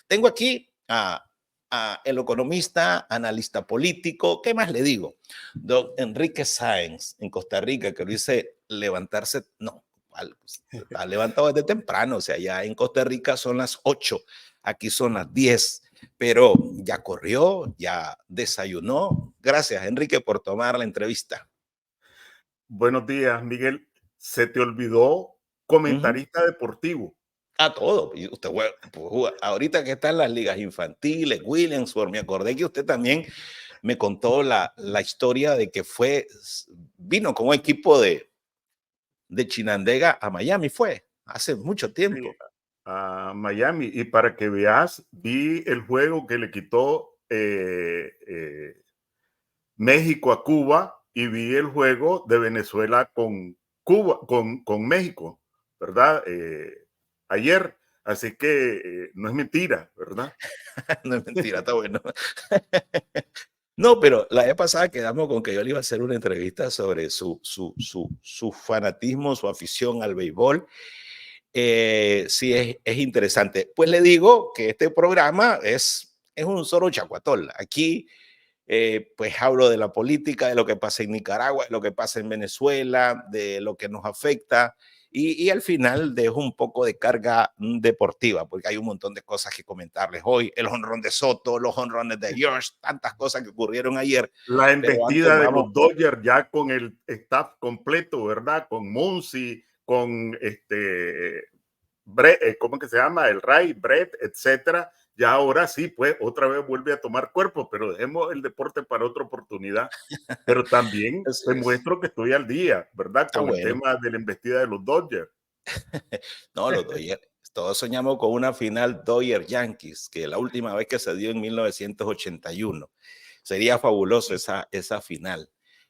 Tengo aquí a el economista, analista político, ¿qué más le digo? Don Enrique Sáenz, en Costa Rica, que lo hice levantarse, no, está levantado desde temprano, o sea, ya en Costa Rica son las 8, aquí son las 10, pero ya corrió, ya desayunó. Gracias, Enrique, por tomar la entrevista. Buenos días, Miguel. Se te olvidó Ujú. comentarista deportivo. A todo. Y usted, ahorita que están las ligas infantiles, Williamsburg, me acordé que usted también me contó la historia de que vino con un equipo de Chinandega a Miami, fue hace mucho Sí, tiempo. a Miami. Y para que veas, vi el juego que le quitó México a Cuba y vi el juego de Venezuela con Cuba, con México, ¿verdad? Ayer. Así que no es mentira, ¿verdad? No es mentira, está bueno. No, pero la vez pasada quedamos con que yo le iba a hacer una entrevista sobre su fanatismo, su afición al béisbol. Sí, es interesante. Pues le digo que este programa es un solo chacuatol. Aquí, pues hablo de la política, de lo que pasa en Nicaragua, de lo que pasa en Venezuela, de lo que nos afecta. Y al final dejo un poco de carga deportiva, porque hay un montón de cosas que comentarles hoy. El jonrón de Soto, los jonrones de George, tantas cosas que ocurrieron ayer. La Pero antes embestida de vamos. los Dodgers ya con el staff completo, ¿verdad? Con Muncy, con Brett, ¿cómo que se llama? El Ray, Brett, etcétera. Ya ahora sí, pues otra vez vuelve a tomar cuerpo, pero dejemos el deporte para otra oportunidad. Pero también Así te es. muestro que estoy al día, ¿verdad? Está Con el bueno. tema de la embestida de los Dodgers. No, los Dodgers. Todos soñamos con una final Dodgers-Yankees, que la última vez que se dio en 1981. Sería fabuloso esa final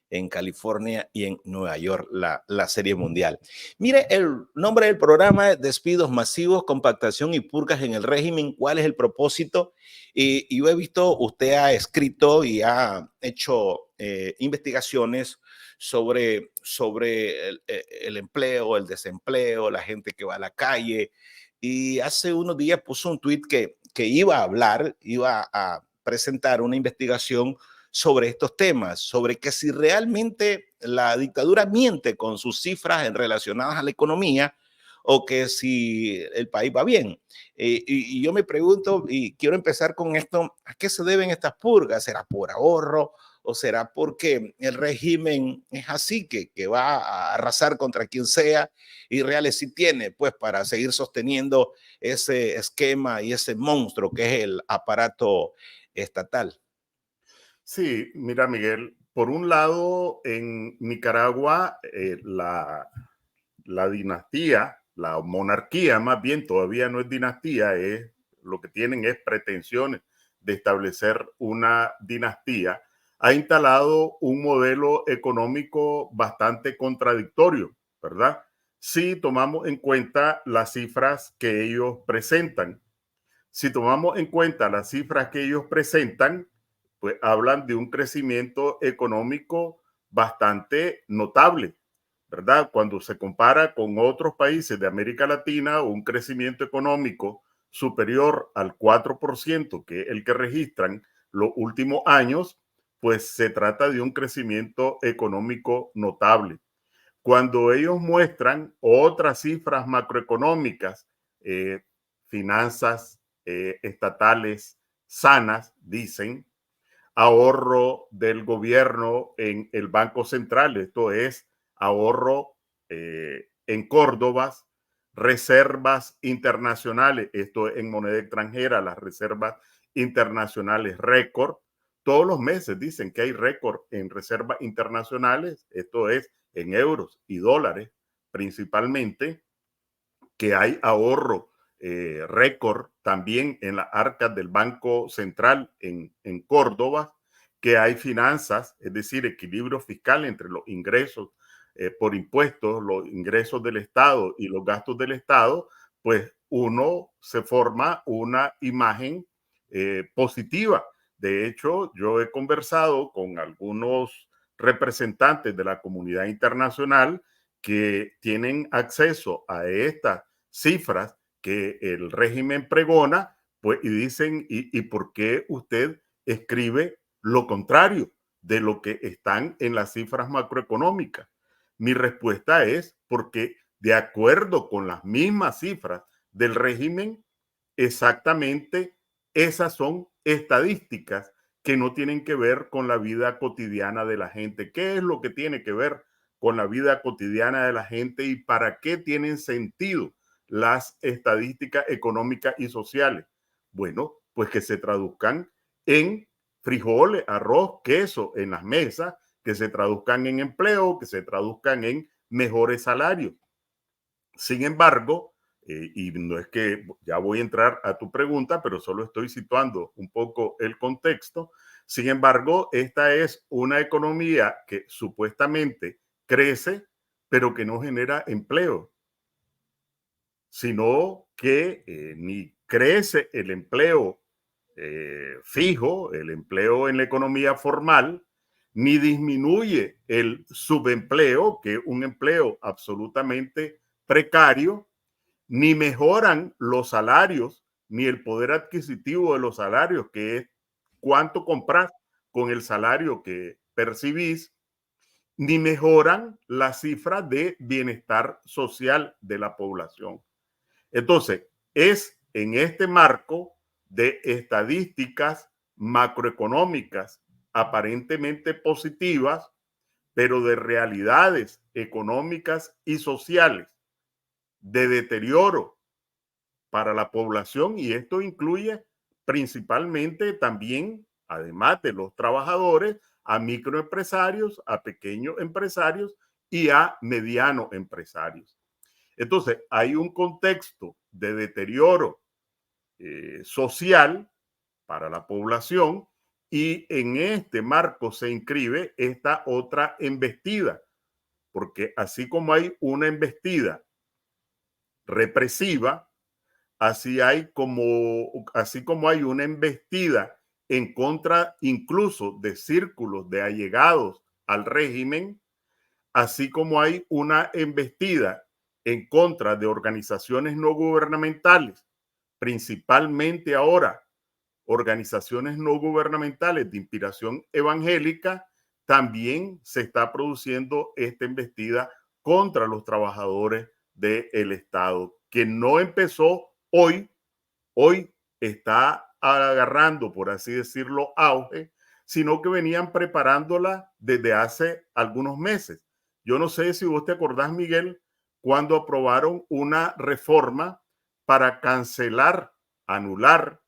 en California y en Nueva York, la Serie Mundial. Mire, el nombre del programa es Despidos Masivos, Compactación y Purgas en el Régimen. ¿Cuál es el propósito? Y yo he visto, usted ha escrito y ha hecho investigaciones sobre el empleo, el desempleo, la gente que va a la calle. Y hace unos días puso un tweet que iba a hablar, iba a presentar una investigación sobre estos temas, sobre que si realmente la dictadura miente con sus cifras relacionadas a la economía o que si el país va bien. Y yo me pregunto, y quiero empezar con esto, ¿a qué se deben estas purgas? ¿Será por ahorro? ¿O será porque el régimen es así, que va a arrasar contra quien sea y reales sí tiene, pues, para seguir sosteniendo ese esquema y ese monstruo que es el aparato estatal? Sí, mira, Miguel, por un lado, en Nicaragua, la dinastía, la monarquía más bien, todavía no es dinastía, es lo que tienen es pretensiones de establecer una dinastía, ha instalado un modelo económico bastante contradictorio, ¿verdad? Si tomamos en cuenta las cifras que ellos presentan. Si tomamos en cuenta las cifras que ellos presentan, pues hablan de un crecimiento económico bastante notable, ¿verdad? Cuando se compara con otros países de América Latina, un crecimiento económico superior al 4%, que es el que registran los últimos años, pues se trata de un crecimiento económico notable. Cuando ellos muestran otras cifras macroeconómicas, eh, finanzas estatales sanas, dicen, ahorro del gobierno en el Banco Central, esto es ahorro en Córdobas, reservas internacionales, esto es en moneda extranjera, las reservas internacionales récord. Todos los meses dicen que hay récord en reservas internacionales, esto es en euros y dólares principalmente, que hay ahorro récord también en las arcas del Banco Central en Córdoba, que hay finanzas, es decir, equilibrio fiscal entre los ingresos por impuestos, los ingresos del Estado y los gastos del Estado, pues uno se forma una imagen positiva. De hecho, yo he conversado con algunos representantes de la comunidad internacional que tienen acceso a estas cifras que el régimen pregona, pues, y dicen, ¿y por qué usted escribe lo contrario de lo que están en las cifras macroeconómicas? Mi respuesta es porque de acuerdo con las mismas cifras del régimen, exactamente esas son estadísticas que no tienen que ver con la vida cotidiana de la gente. ¿Qué es lo que tiene que ver con la vida cotidiana de la gente y para qué tienen sentido las estadísticas económicas y sociales? Bueno, pues que se traduzcan en frijoles, arroz, queso en las mesas, que se traduzcan en empleo, que se traduzcan en mejores salarios. Sin embargo, y no es que ya voy a entrar a tu pregunta, pero solo estoy situando un poco el contexto. Sin embargo, esta es una economía que supuestamente crece, pero que no genera empleo, sino que ni crece el empleo fijo, el empleo en la economía formal, ni disminuye el subempleo, que es un empleo absolutamente precario, ni mejoran los salarios, ni el poder adquisitivo de los salarios, que es cuánto compras con el salario que percibís, ni mejoran las cifras de bienestar social de la población. Entonces, es en este marco de estadísticas macroeconómicas aparentemente positivas, pero de realidades económicas y sociales de deterioro para la población, y esto incluye principalmente también, además de los trabajadores, a microempresarios, a pequeños empresarios y a medianos empresarios. Entonces, hay un contexto de deterioro social para la población y en este marco se inscribe esta otra embestida, porque así como hay una embestida represiva, así como hay una embestida en contra incluso de círculos de allegados al régimen, así como hay una embestida en contra de organizaciones no gubernamentales, principalmente ahora organizaciones no gubernamentales de inspiración evangélica, también se está produciendo esta embestida contra los trabajadores del Estado, que no empezó hoy, hoy está agarrando, por así decirlo, auge, sino que venían preparándola desde hace algunos meses. Yo no sé si vos te acordás, Miguel, cuando aprobaron una reforma para cancelar, anular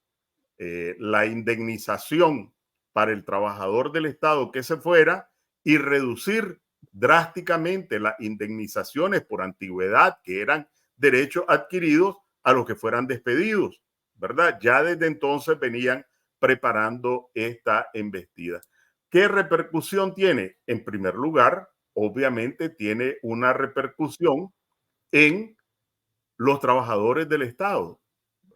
la indemnización para el trabajador del Estado que se fuera y reducir drásticamente las indemnizaciones por antigüedad, que eran derechos adquiridos, a los que fueran despedidos, ¿verdad? Ya desde entonces venían preparando esta embestida. ¿Qué repercusión tiene? En primer lugar, obviamente tiene una repercusión en los trabajadores del Estado,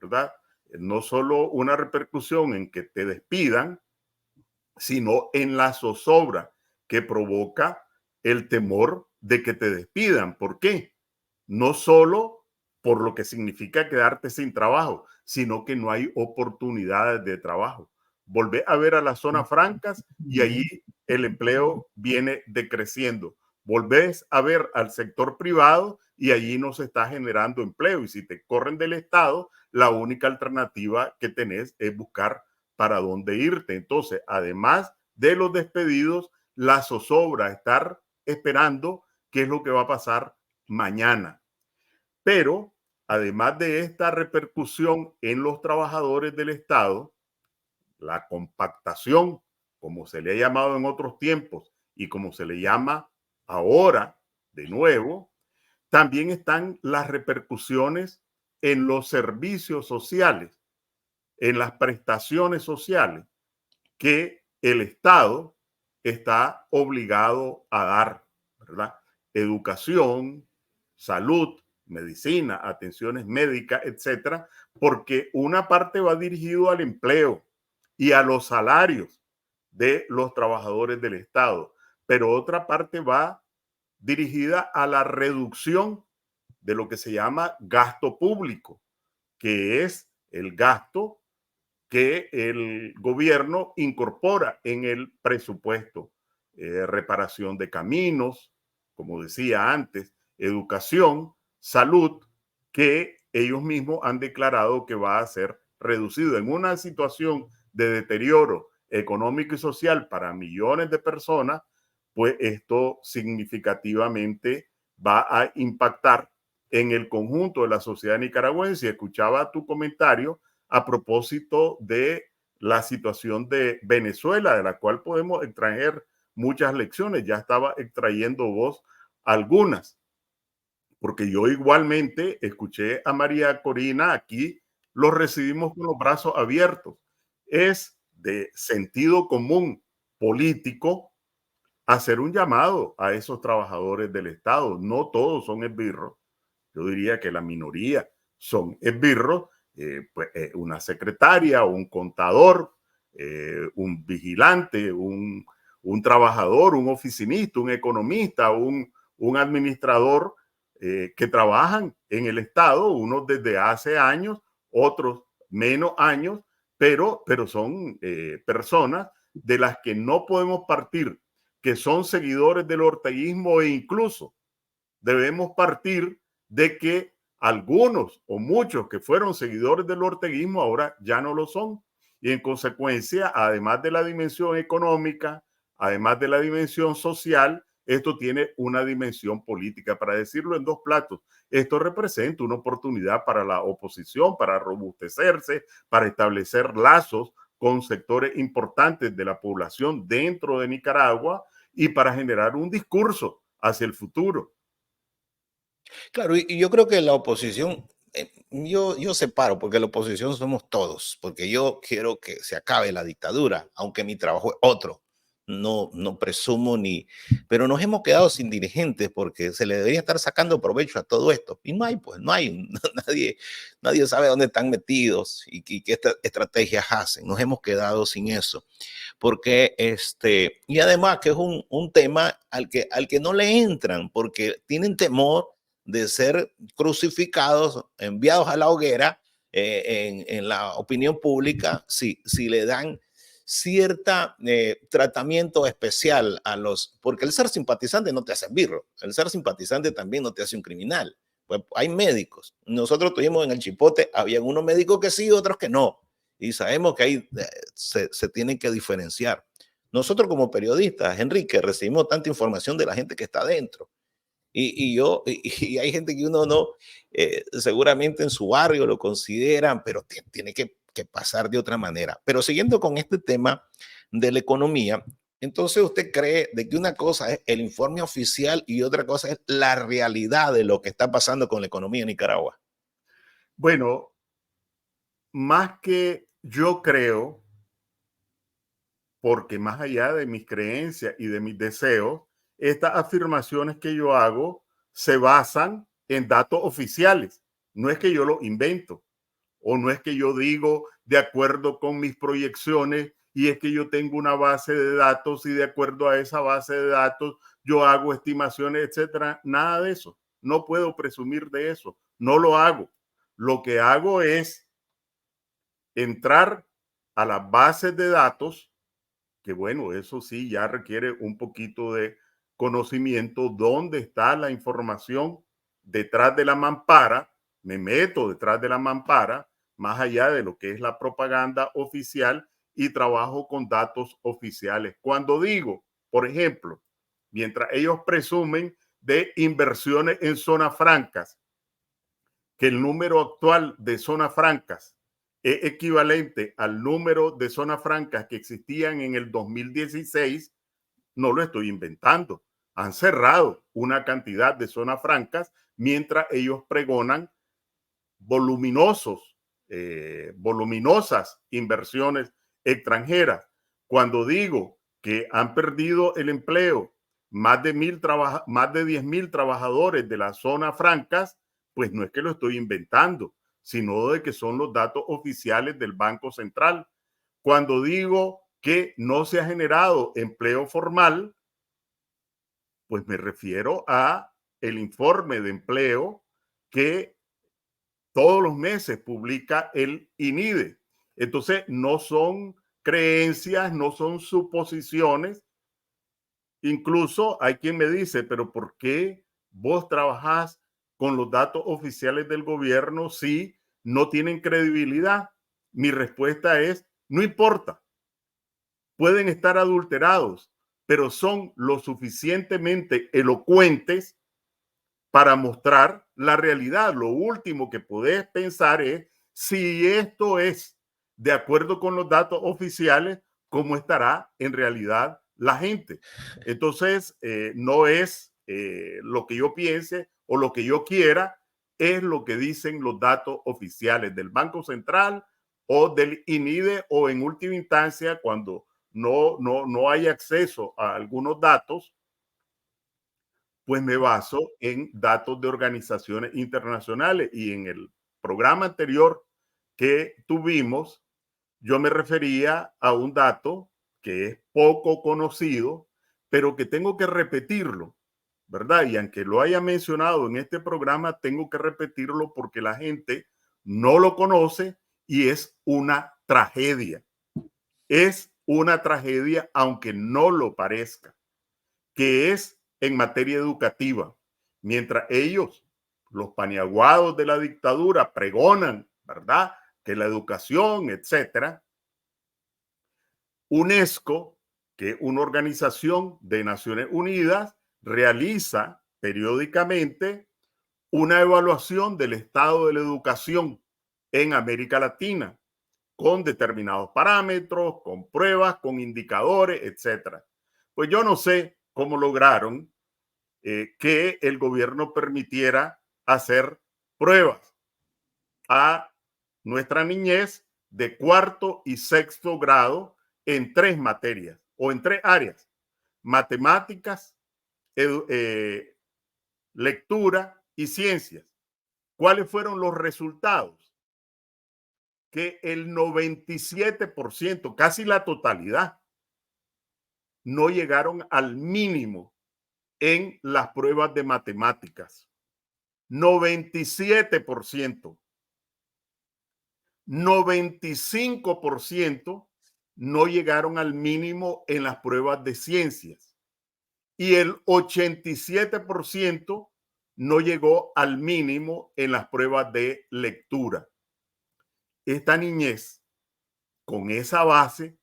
¿verdad? No solo una repercusión en que te despidan, sino en la zozobra que provoca el temor de que te despidan. ¿Por qué? No solo por lo que significa quedarte sin trabajo, sino que no hay oportunidades de trabajo. Volvé a ver a las zonas francas y allí el empleo viene decreciendo. Volvés a ver al sector privado y allí no se está generando empleo. Y si te corren del Estado, la única alternativa que tenés es buscar para dónde irte. Entonces, además de los despedidos, la zozobra, estar esperando qué es lo que va a pasar mañana. Pero además de esta repercusión en los trabajadores del Estado, la compactación, como se le ha llamado en otros tiempos y como se le llama ahora de nuevo, también están las repercusiones en los servicios sociales, en las prestaciones sociales que el Estado está obligado a dar, ¿verdad? Educación, salud, medicina, atenciones médicas, etcétera, porque una parte va dirigido al empleo y a los salarios de los trabajadores del Estado, pero otra parte va dirigida a la reducción de lo que se llama gasto público, que es el gasto que el gobierno incorpora en el presupuesto. Reparación de caminos, como decía antes, educación, salud, que ellos mismos han declarado que va a ser reducido en una situación de deterioro económico y social para millones de personas, pues esto significativamente va a impactar en el conjunto de la sociedad nicaragüense. Escuchaba tu comentario a propósito de la situación de Venezuela, de la cual podemos extraer muchas lecciones. Ya estaba extrayendo vos algunas, porque yo igualmente escuché a María Corina aquí, lo recibimos con los brazos abiertos. Es de sentido común político hacer un llamado a esos trabajadores del Estado. No todos son esbirros. Yo diría que la minoría son esbirros. Una secretaria, un contador, un vigilante, un trabajador, un oficinista, un economista, un administrador que trabajan en el Estado, unos desde hace años, otros menos años, pero son personas de las que no podemos partir, que son seguidores del orteguismo, e incluso debemos partir de que algunos o muchos que fueron seguidores del orteguismo ahora ya no lo son. Y en consecuencia, además de la dimensión económica, además de la dimensión social, esto tiene una dimensión política. Para decirlo en dos platos, esto representa una oportunidad para la oposición, para robustecerse, para establecer lazos con sectores importantes de la población dentro de Nicaragua y para generar un discurso hacia el futuro. Claro, y yo creo que la oposición, yo separo, porque la oposición somos todos, porque yo quiero que se acabe la dictadura, aunque mi trabajo es otro. No presumo ni, pero nos hemos quedado sin dirigentes porque se le debería estar sacando provecho a todo esto. Y no hay, pues, no hay, nadie sabe dónde están metidos y qué estrategias hacen. Nos hemos quedado sin eso porque y además que es un tema al que no le entran, porque tienen temor de ser crucificados, enviados a la hoguera en la opinión pública, si le dan cierta tratamiento especial a los, porque el ser simpatizante no te hace birro, el ser simpatizante también no te hace un criminal. Pues hay médicos. Nosotros tuvimos en el Chipote, había unos médicos que sí, otros que no. Y sabemos que ahí se tienen que diferenciar. Nosotros como periodistas, Enrique, recibimos tanta información de la gente que está adentro. Y hay gente que uno no, seguramente en su barrio lo consideran, pero tiene que pasar de otra manera. Pero siguiendo con este tema de la economía, entonces usted cree de que una cosa es el informe oficial y otra cosa es la realidad de lo que está pasando con la economía en Nicaragua. Bueno, más que yo creo, porque más allá de mis creencias y de mis deseos, estas afirmaciones que yo hago se basan en datos oficiales. No es que yo lo invento o no es que yo digo de acuerdo con mis proyecciones y es que yo tengo una base de datos y de acuerdo a esa base de datos yo hago estimaciones, etcétera. Nada de eso. No puedo presumir de eso. No lo hago. Lo que hago es entrar a las bases de datos, que bueno, eso sí ya requiere un poquito de conocimiento, dónde está la información detrás de la mampara. Me meto detrás de la mampara, más allá de lo que es la propaganda oficial, y trabajo con datos oficiales. Cuando digo, por ejemplo, mientras ellos presumen de inversiones en zonas francas, que el número actual de zonas francas es equivalente al número de zonas francas que existían en el 2016, no lo estoy inventando. Han cerrado una cantidad de zonas francas mientras ellos pregonan voluminosas inversiones extranjeras. Cuando digo que han perdido el empleo más de 10,000 trabajadores de las zonas francas, pues no es que lo estoy inventando, sino de que son los datos oficiales del Banco Central. Cuando digo que no se ha generado empleo formal, pues me refiero a el informe de empleo que todos los meses publica el INIDE. Entonces, no son creencias, no son suposiciones. Incluso hay quien me dice, pero ¿por qué vos trabajás con los datos oficiales del gobierno si no tienen credibilidad? Mi respuesta es, no importa, pueden estar adulterados, pero son lo suficientemente elocuentes para mostrar la realidad. Lo último que podés pensar es si esto es de acuerdo con los datos oficiales, cómo estará en realidad la gente. Entonces, no es lo que yo piense o lo que yo quiera, es lo que dicen los datos oficiales del Banco Central o del INIDE, o en última instancia, cuando no hay acceso a algunos datos, pues me baso en datos de organizaciones internacionales. Y en el programa anterior que tuvimos, yo me refería a un dato que es poco conocido, pero que tengo que repetirlo, ¿verdad? Y aunque lo haya mencionado en este programa, tengo que repetirlo porque la gente no lo conoce y es una tragedia. Es una tragedia, aunque no lo parezca, que es en materia educativa. Mientras ellos, los paniaguados de la dictadura, pregonan, ¿verdad?, que la educación, etcétera, UNESCO, que es una organización de Naciones Unidas, realiza periódicamente una evaluación del estado de la educación en América Latina, con determinados parámetros, con pruebas, con indicadores, etcétera. Pues yo no sé cómo lograron que el gobierno permitiera hacer pruebas a nuestra niñez de cuarto y sexto grado en 3 materias o en 3 áreas: matemáticas, lectura y ciencias. ¿Cuáles fueron los resultados? Que el 97%, casi la totalidad, no llegaron al mínimo en las pruebas de matemáticas. 97%. 95% no llegaron al mínimo en las pruebas de ciencias y el 87% no llegó al mínimo en las pruebas de lectura. Esta niñez, con esa base,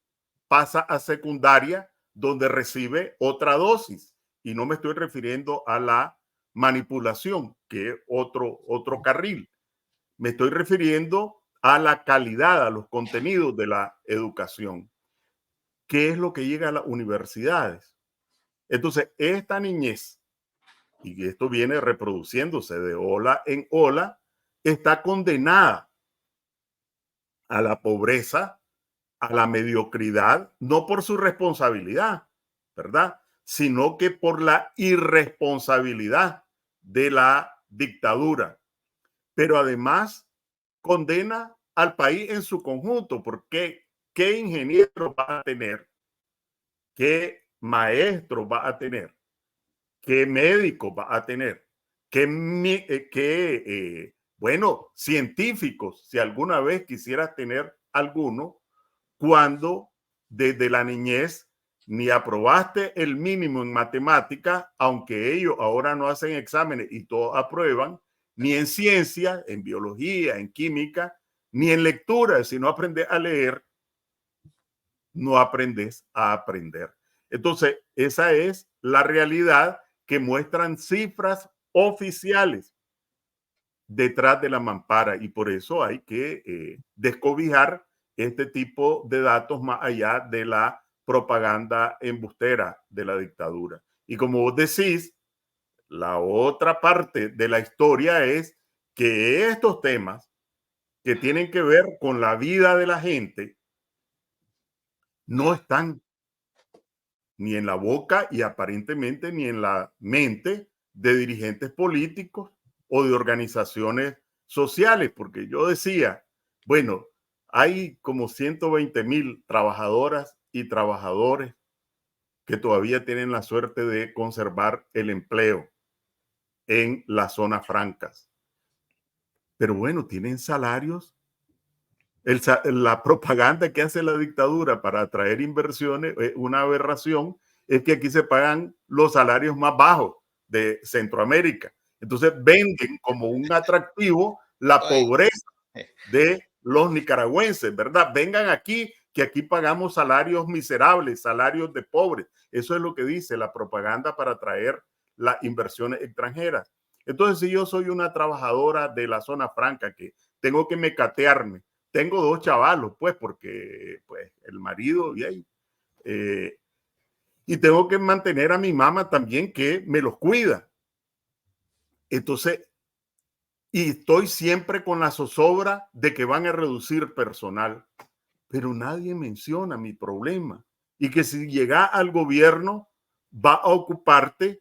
pasa a secundaria, donde recibe otra dosis. Y no me estoy refiriendo a la manipulación, que es otro carril. Me estoy refiriendo a la calidad, a los contenidos de la educación. ¿Qué es lo que llega a las universidades? Entonces, esta niñez, y esto viene reproduciéndose de ola en ola, está condenada a la pobreza, a la mediocridad, no por su responsabilidad, ¿verdad?, sino que por la irresponsabilidad de la dictadura. Pero además condena al país en su conjunto, porque ¿qué ingeniero va a tener? ¿Qué maestro va a tener? ¿Qué médico va a tener? Bueno, científicos, si alguna vez quisieras tener alguno, cuando desde la niñez ni aprobaste el mínimo en matemática, aunque ellos ahora no hacen exámenes y todos aprueban, ni en ciencia, en biología, en química, ni en lectura? Si no aprendes a leer, no aprendes a aprender. Entonces, esa es la realidad que muestran cifras oficiales detrás de la mampara, y por eso hay que descobijar este tipo de datos más allá de la propaganda embustera de la dictadura. Y como vos decís, la otra parte de la historia es que estos temas que tienen que ver con la vida de la gente no están ni en la boca y aparentemente ni en la mente de dirigentes políticos o de organizaciones sociales, porque yo decía, bueno, hay como 120,000 trabajadoras y trabajadores que todavía tienen la suerte de conservar el empleo en las zonas francas. Pero bueno, tienen salarios La propaganda que hace la dictadura para atraer inversiones, una aberración, es que aquí se pagan los salarios más bajos de Centroamérica. Entonces venden como un atractivo la pobreza de los nicaragüenses, ¿verdad? Vengan aquí, que aquí pagamos salarios miserables, salarios de pobres. Eso es lo que dice la propaganda para atraer las inversiones extranjeras. Entonces, si yo soy una trabajadora de la zona franca que tengo que mecatearme, tengo 2 chavalos, pues, porque pues, el marido y ahí, y tengo que mantener a mi mamá también que me los cuida. Entonces, y estoy siempre con la zozobra de que van a reducir personal, pero nadie menciona mi problema y que si llega al gobierno va a ocuparte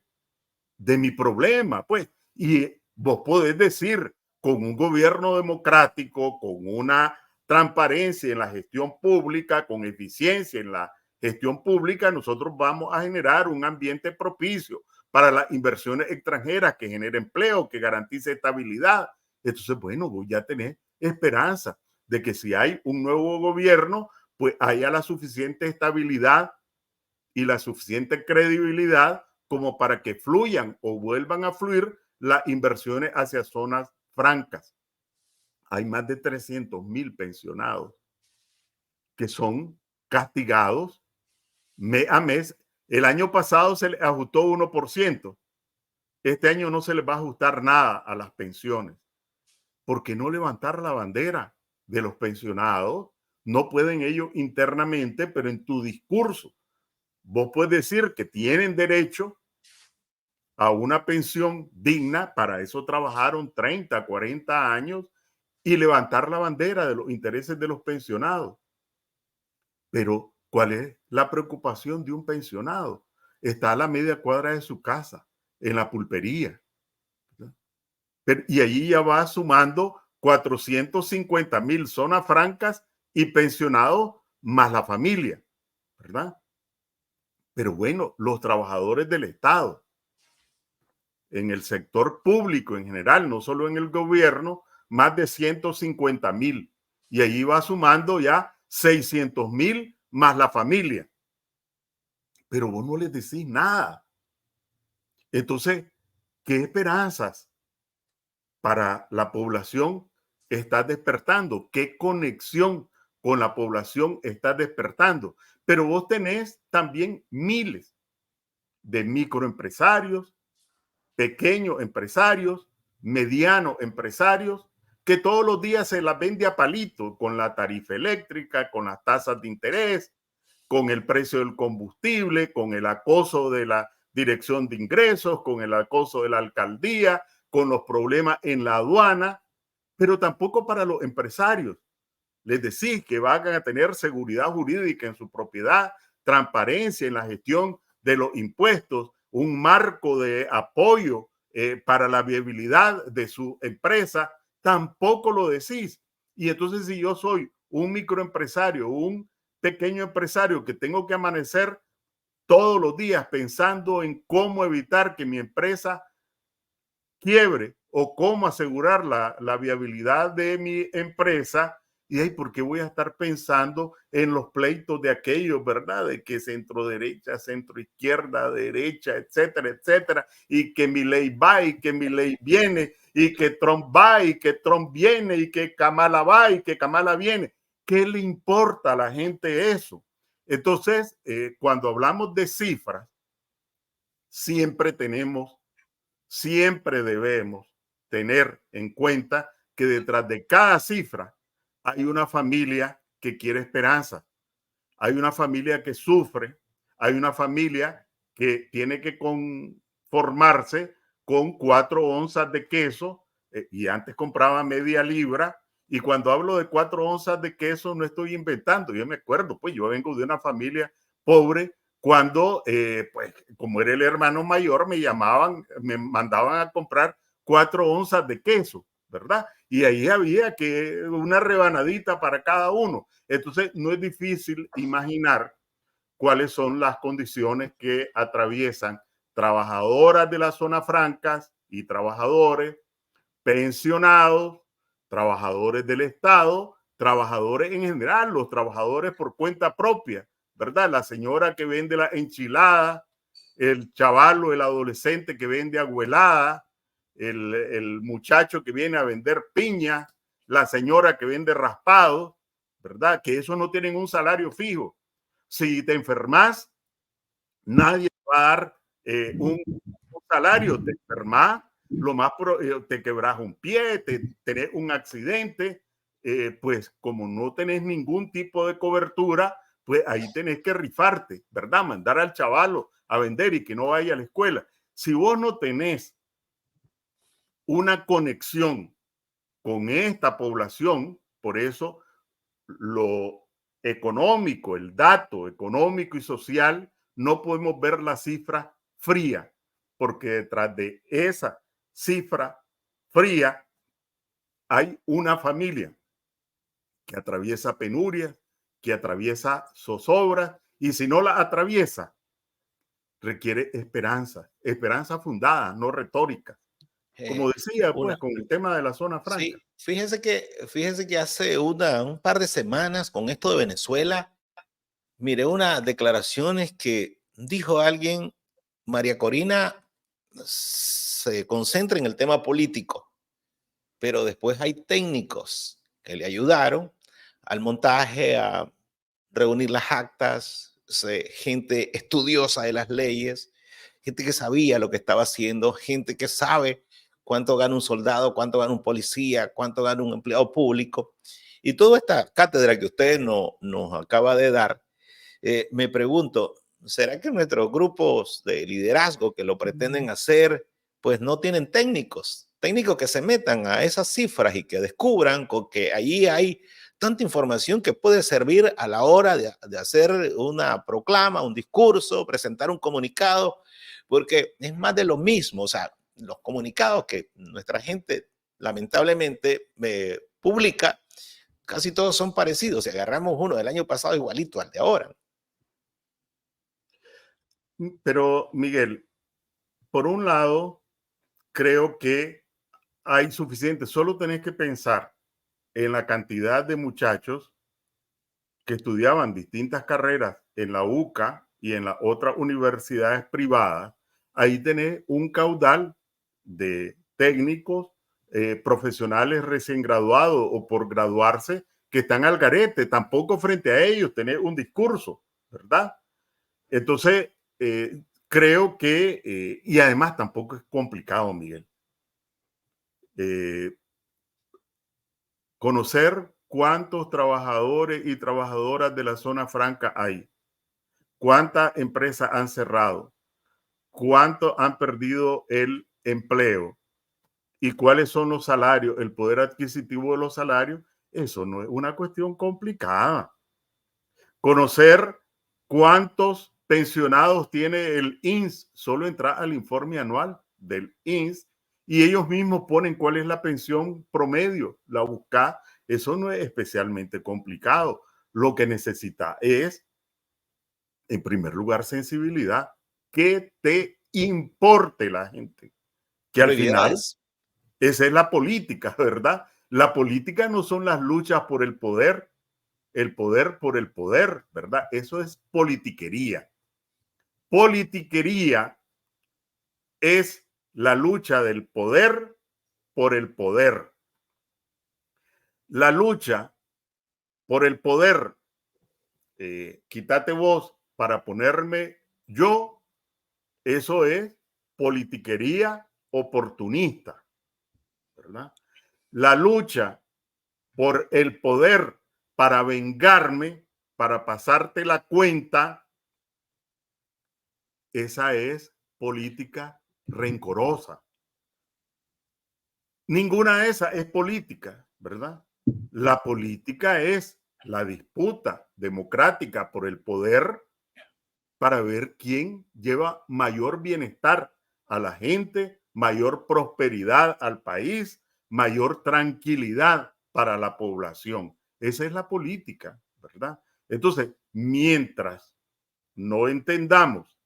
de mi problema, pues. Y vos podés decir, con un gobierno democrático, con una transparencia en la gestión pública, con eficiencia en la gestión pública, nosotros vamos a generar un ambiente propicio para las inversiones extranjeras que genere empleo, que garantice estabilidad. Entonces, bueno, vos ya tenés esperanza de que si hay un nuevo gobierno, pues haya la suficiente estabilidad y la suficiente credibilidad como para que fluyan o vuelvan a fluir las inversiones hacia zonas francas. Hay más de 300,000 pensionados que son castigados mes a mes. El año pasado se les ajustó 1%. Este año no se les va a ajustar nada a las pensiones. ¿Por qué no levantar la bandera de los pensionados? No pueden ellos internamente, pero en tu discurso vos puedes decir que tienen derecho a una pensión digna, para eso trabajaron 30, 40 años, y levantar la bandera de los intereses de los pensionados. Pero, ¿cuál es la preocupación de un pensionado? Está a la media cuadra de su casa, en la pulpería. Y allí ya va sumando 450,000 zonas francas y pensionados más la familia, ¿verdad? Pero bueno, los trabajadores del Estado, en el sector público en general, no solo en el gobierno, más de 150,000. Y allí va sumando ya 600,000 más la familia. Pero vos no les decís nada. Entonces, ¿qué esperanzas para la población estás despertando? ¿Qué conexión con la población estás despertando? Pero vos tenés también miles de microempresarios, pequeños empresarios, medianos empresarios, que todos los días se las vende a palito con la tarifa eléctrica, con las tasas de interés, con el precio del combustible, con el acoso de la dirección de ingresos, con el acoso de la alcaldía, con los problemas en la aduana, pero tampoco para los empresarios. Les decís que van a tener seguridad jurídica en su propiedad, transparencia en la gestión de los impuestos, un marco de apoyo para la viabilidad de su empresa, tampoco lo decís. Y entonces, si yo soy un microempresario, un pequeño empresario que tengo que amanecer todos los días pensando en cómo evitar que mi empresa quiebre o cómo asegurar la viabilidad de mi empresa, y ahí porque voy a estar pensando en los pleitos de aquellos, ¿verdad? De que centro derecha, centro izquierda, derecha, etcétera, etcétera, y que mi ley va y que mi ley viene, y que Trump va y que Trump viene, y que Kamala va y que Kamala viene. ¿Qué le importa a la gente eso? Entonces, cuando hablamos de cifras, siempre debemos tener en cuenta que detrás de cada cifra hay una familia que quiere esperanza, hay una familia que sufre, hay una familia que tiene que conformarse con 4 onzas de queso, y antes compraba media libra. Y cuando hablo de 4 onzas de queso, no estoy inventando. Yo me acuerdo, pues yo vengo de una familia pobre. Cuando, pues, como era el hermano mayor, me mandaban a comprar 4 onzas de queso, ¿verdad? Y ahí había que una rebanadita para cada uno. Entonces, no es difícil imaginar cuáles son las condiciones que atraviesan trabajadoras de las zonas francas y trabajadores, pensionados, trabajadores del Estado trabajadores en general, los trabajadores por cuenta propia, ¿verdad? La señora que vende la enchilada, el chavalo, el adolescente que vende agüelada, el muchacho que viene a vender piña, la señora que vende raspado, ¿verdad? Que eso no tienen un salario fijo. Si te enfermas, nadie va a dar un salario. Te enfermas, te quebras un pie, tenés un accidente, pues como no tenés ningún tipo de cobertura, pues ahí tenés que rifarte, ¿verdad? Mandar al chavalo a vender y que no vaya a la escuela. Si vos no tenés una conexión con esta población, por eso lo económico, el dato económico y social, no podemos ver la cifra fría, porque detrás de esa cifra fría hay una familia que atraviesa penurias, que atraviesa zozobras, y si no la atraviesa, requiere esperanza, esperanza fundada, no retórica. Como Eh, decía, pues una, con el tema de la zona franca. sí, fíjese que hace un par de semanas con esto de Venezuela, miré unas declaraciones que dijo alguien, María Corina se concentra en el tema político, pero después hay técnicos que le ayudaron al montaje, a reunir las actas, gente estudiosa de las leyes, gente que sabía lo que estaba haciendo, gente que sabe cuánto gana un soldado, cuánto gana un policía, cuánto gana un empleado público. Y toda esta cátedra que usted nos acaba de dar, me pregunto, ¿será que nuestros grupos de liderazgo que lo pretenden hacer, pues no tienen técnicos? Técnicos que se metan a esas cifras y que descubran que allí hay tanta información que puede servir a la hora de hacer una proclama, un discurso, presentar un comunicado, porque es más de lo mismo. O sea, los comunicados que nuestra gente lamentablemente publica, casi todos son parecidos. Si agarramos uno del año pasado igualito al de ahora. Pero, Miguel, por un lado, creo que hay suficiente. Solo tenés que pensar en la cantidad de muchachos que estudiaban distintas carreras en la UCA y en las otras universidades privadas. Ahí tenés un caudal de técnicos, profesionales recién graduados o por graduarse que están al garete. Tampoco frente a ellos tenés un discurso, ¿verdad? Entonces, creo que, y además tampoco es complicado, Miguel, eh, conocer cuántos trabajadores y trabajadoras de la zona franca hay, cuántas empresas han cerrado, cuántos han perdido el empleo y cuáles son los salarios, el poder adquisitivo de los salarios. Eso no es una cuestión complicada. Conocer cuántos pensionados tiene el INS, solo entra al informe anual del INS y ellos mismos ponen cuál es la pensión promedio, la busca. Eso no es especialmente complicado. Lo que necesita es, en primer lugar, sensibilidad, que te importe la gente, que al final Prioridades. esa es la política, ¿verdad? La política no son las luchas por el poder por el poder, ¿verdad? Eso es politiquería. Politiquería es la lucha del poder por el poder. La lucha por el poder, quítate vos para ponerme yo, eso es politiquería oportunista, ¿verdad? La lucha por el poder para vengarme, para pasarte la cuenta, esa es política rencorosa. Ninguna de esas es política, ¿verdad? La política es la disputa democrática por el poder para ver quién lleva mayor bienestar a la gente, mayor prosperidad al país, mayor tranquilidad para la población. Esa es la política, ¿verdad? Entonces, mientras no entendamos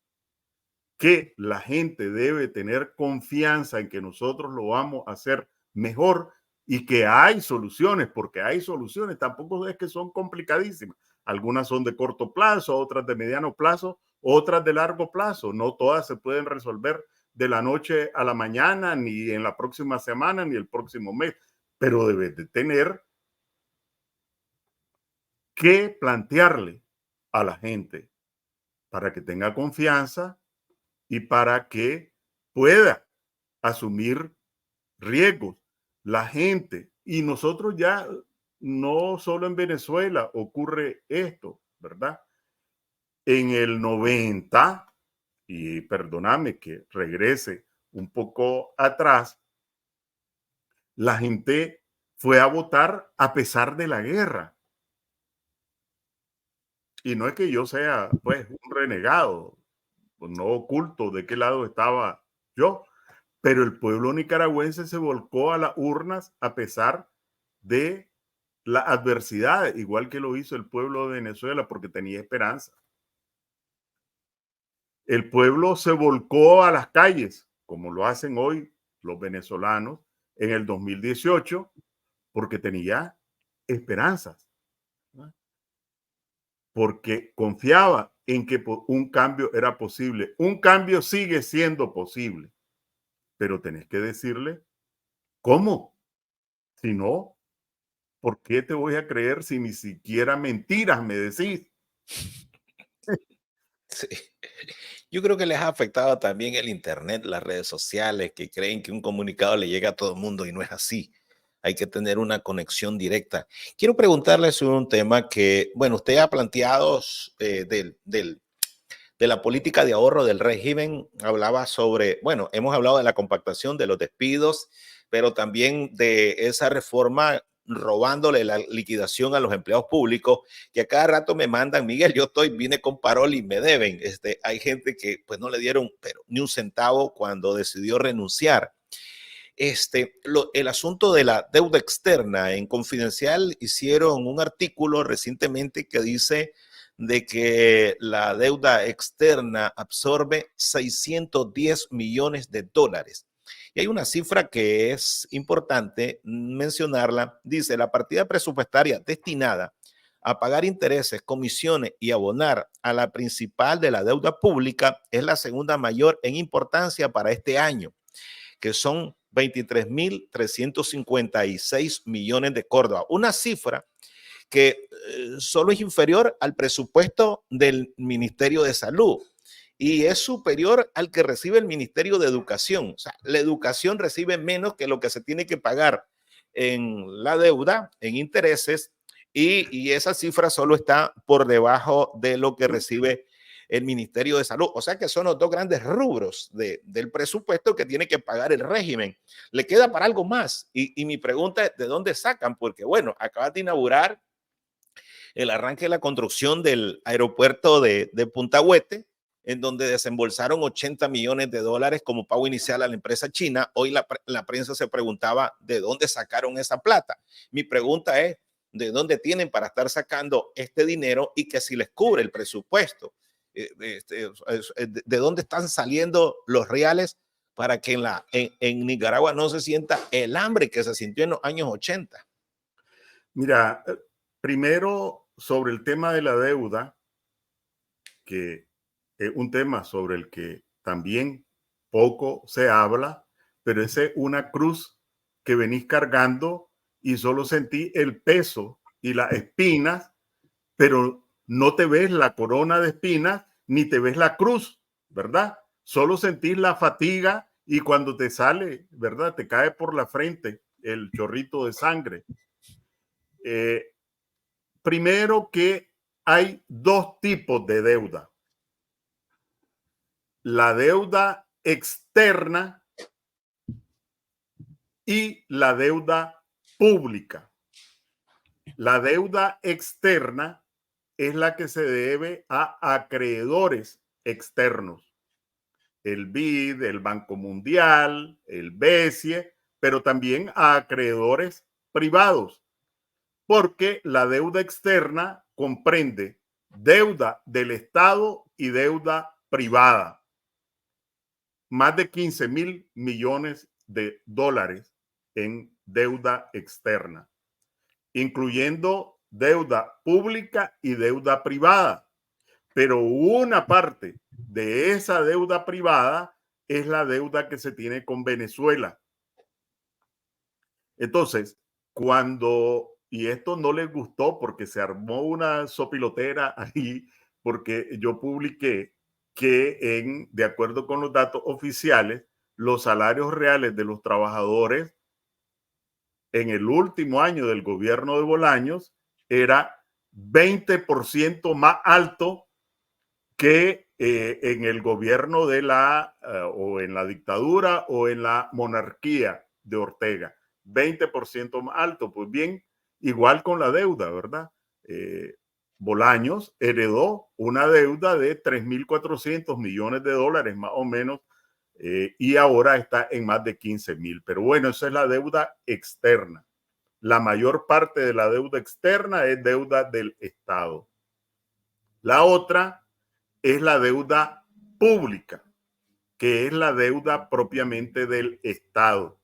que la gente debe tener confianza en que nosotros lo vamos a hacer mejor y que hay soluciones, porque hay soluciones, tampoco es que son complicadísimas. Algunas son de corto plazo, otras de mediano plazo, otras de largo plazo. No todas se pueden resolver de la noche a la mañana, ni en la próxima semana, ni el próximo mes, pero debes de tener que plantearle a la gente para que tenga confianza y para que pueda asumir riesgos. La gente, y nosotros ya no solo en Venezuela ocurre esto, ¿verdad? En el 90, y perdóname que regrese un poco atrás, la gente fue a votar a pesar de la guerra. Y no es que yo sea, pues, un renegado, pues, no oculto de qué lado estaba yo, pero el pueblo nicaragüense se volcó a las urnas a pesar de la adversidad, igual que lo hizo el pueblo de Venezuela, porque tenía esperanza. El pueblo se volcó a las calles, como lo hacen hoy los venezolanos en el 2018, porque tenía esperanzas, ¿no? Porque confiaba en que un cambio era posible. Un cambio sigue siendo posible, pero tenés que decirle cómo. Si no, ¿por qué te voy a creer si ni siquiera mentiras me decís? Sí. Yo creo que les ha afectado también el Internet, las redes sociales, que creen que un comunicado le llega a todo el mundo y no es así. Hay que tener una conexión directa. Quiero preguntarle sobre un tema que, bueno, usted ha planteado de la política de ahorro del régimen, hablaba sobre, bueno, hemos hablado de la compactación de los despidos, pero también de esa reforma robándole la liquidación a los empleados públicos, que a cada rato me mandan, Miguel, vine con parol y me deben. Hay gente que pues no le dieron pero, ni un centavo cuando decidió renunciar. El asunto de la deuda externa, en Confidencial hicieron un artículo recientemente que dice de que la deuda externa absorbe 610 millones de dólares. Y hay una cifra que es importante mencionarla. Dice, la partida presupuestaria destinada a pagar intereses, comisiones y abonar a la principal de la deuda pública es la segunda mayor en importancia para este año, que son 23.356 millones de Córdoba. Una cifra que solo es inferior al presupuesto del Ministerio de Salud y es superior al que recibe el Ministerio de Educación. O sea, la educación recibe menos que lo que se tiene que pagar en la deuda, en intereses, y esa cifra solo está por debajo de lo que recibe el Ministerio de Salud. O sea que son los dos grandes rubros del presupuesto que tiene que pagar el régimen. Le queda para algo más. Y mi pregunta es, ¿de dónde sacan? Porque, bueno, acabas de inaugurar el arranque de la construcción del aeropuerto de Punta Huete, en donde desembolsaron 80 millones de dólares como pago inicial a la empresa china. Hoy la prensa se preguntaba de dónde sacaron esa plata. Mi pregunta es, ¿de dónde tienen para estar sacando este dinero y que si les cubre el presupuesto? ¿De dónde están saliendo los reales para que en Nicaragua no se sienta el hambre que se sintió en los años 80? Mira, primero sobre el tema de la deuda, que es un tema sobre el que también poco se habla, pero esa es una cruz que venís cargando y solo sentí el peso y las espinas, pero no te ves la corona de espinas ni te ves la cruz, ¿verdad? Solo sentís la fatiga y cuando te sale, ¿verdad? Te cae por la frente el chorrito de sangre. Primero que hay dos tipos de deuda. La deuda externa y la deuda pública. La deuda externa es la que se debe a acreedores externos. El BID, el Banco Mundial, el BESIE, pero también a acreedores privados, porque la deuda externa comprende deuda del Estado y deuda privada. Más de 15 mil millones de dólares en deuda externa, incluyendo deuda pública y deuda privada. Pero una parte de esa deuda privada es la deuda que se tiene con Venezuela. Entonces, y esto no les gustó porque se armó una sopilotera ahí, porque yo publiqué que de acuerdo con los datos oficiales, los salarios reales de los trabajadores en el último año del gobierno de Bolaños era 20% más alto que en el gobierno o en la dictadura o en la monarquía de Ortega. 20% más alto. Pues bien, igual con la deuda, ¿verdad? Bolaños heredó una deuda de 3.400 millones de dólares más o menos, y ahora está en más de 15.000. Pero bueno, esa es la deuda externa. La mayor parte de la deuda externa es deuda del Estado. La otra es la deuda pública, que es la deuda propiamente del Estado.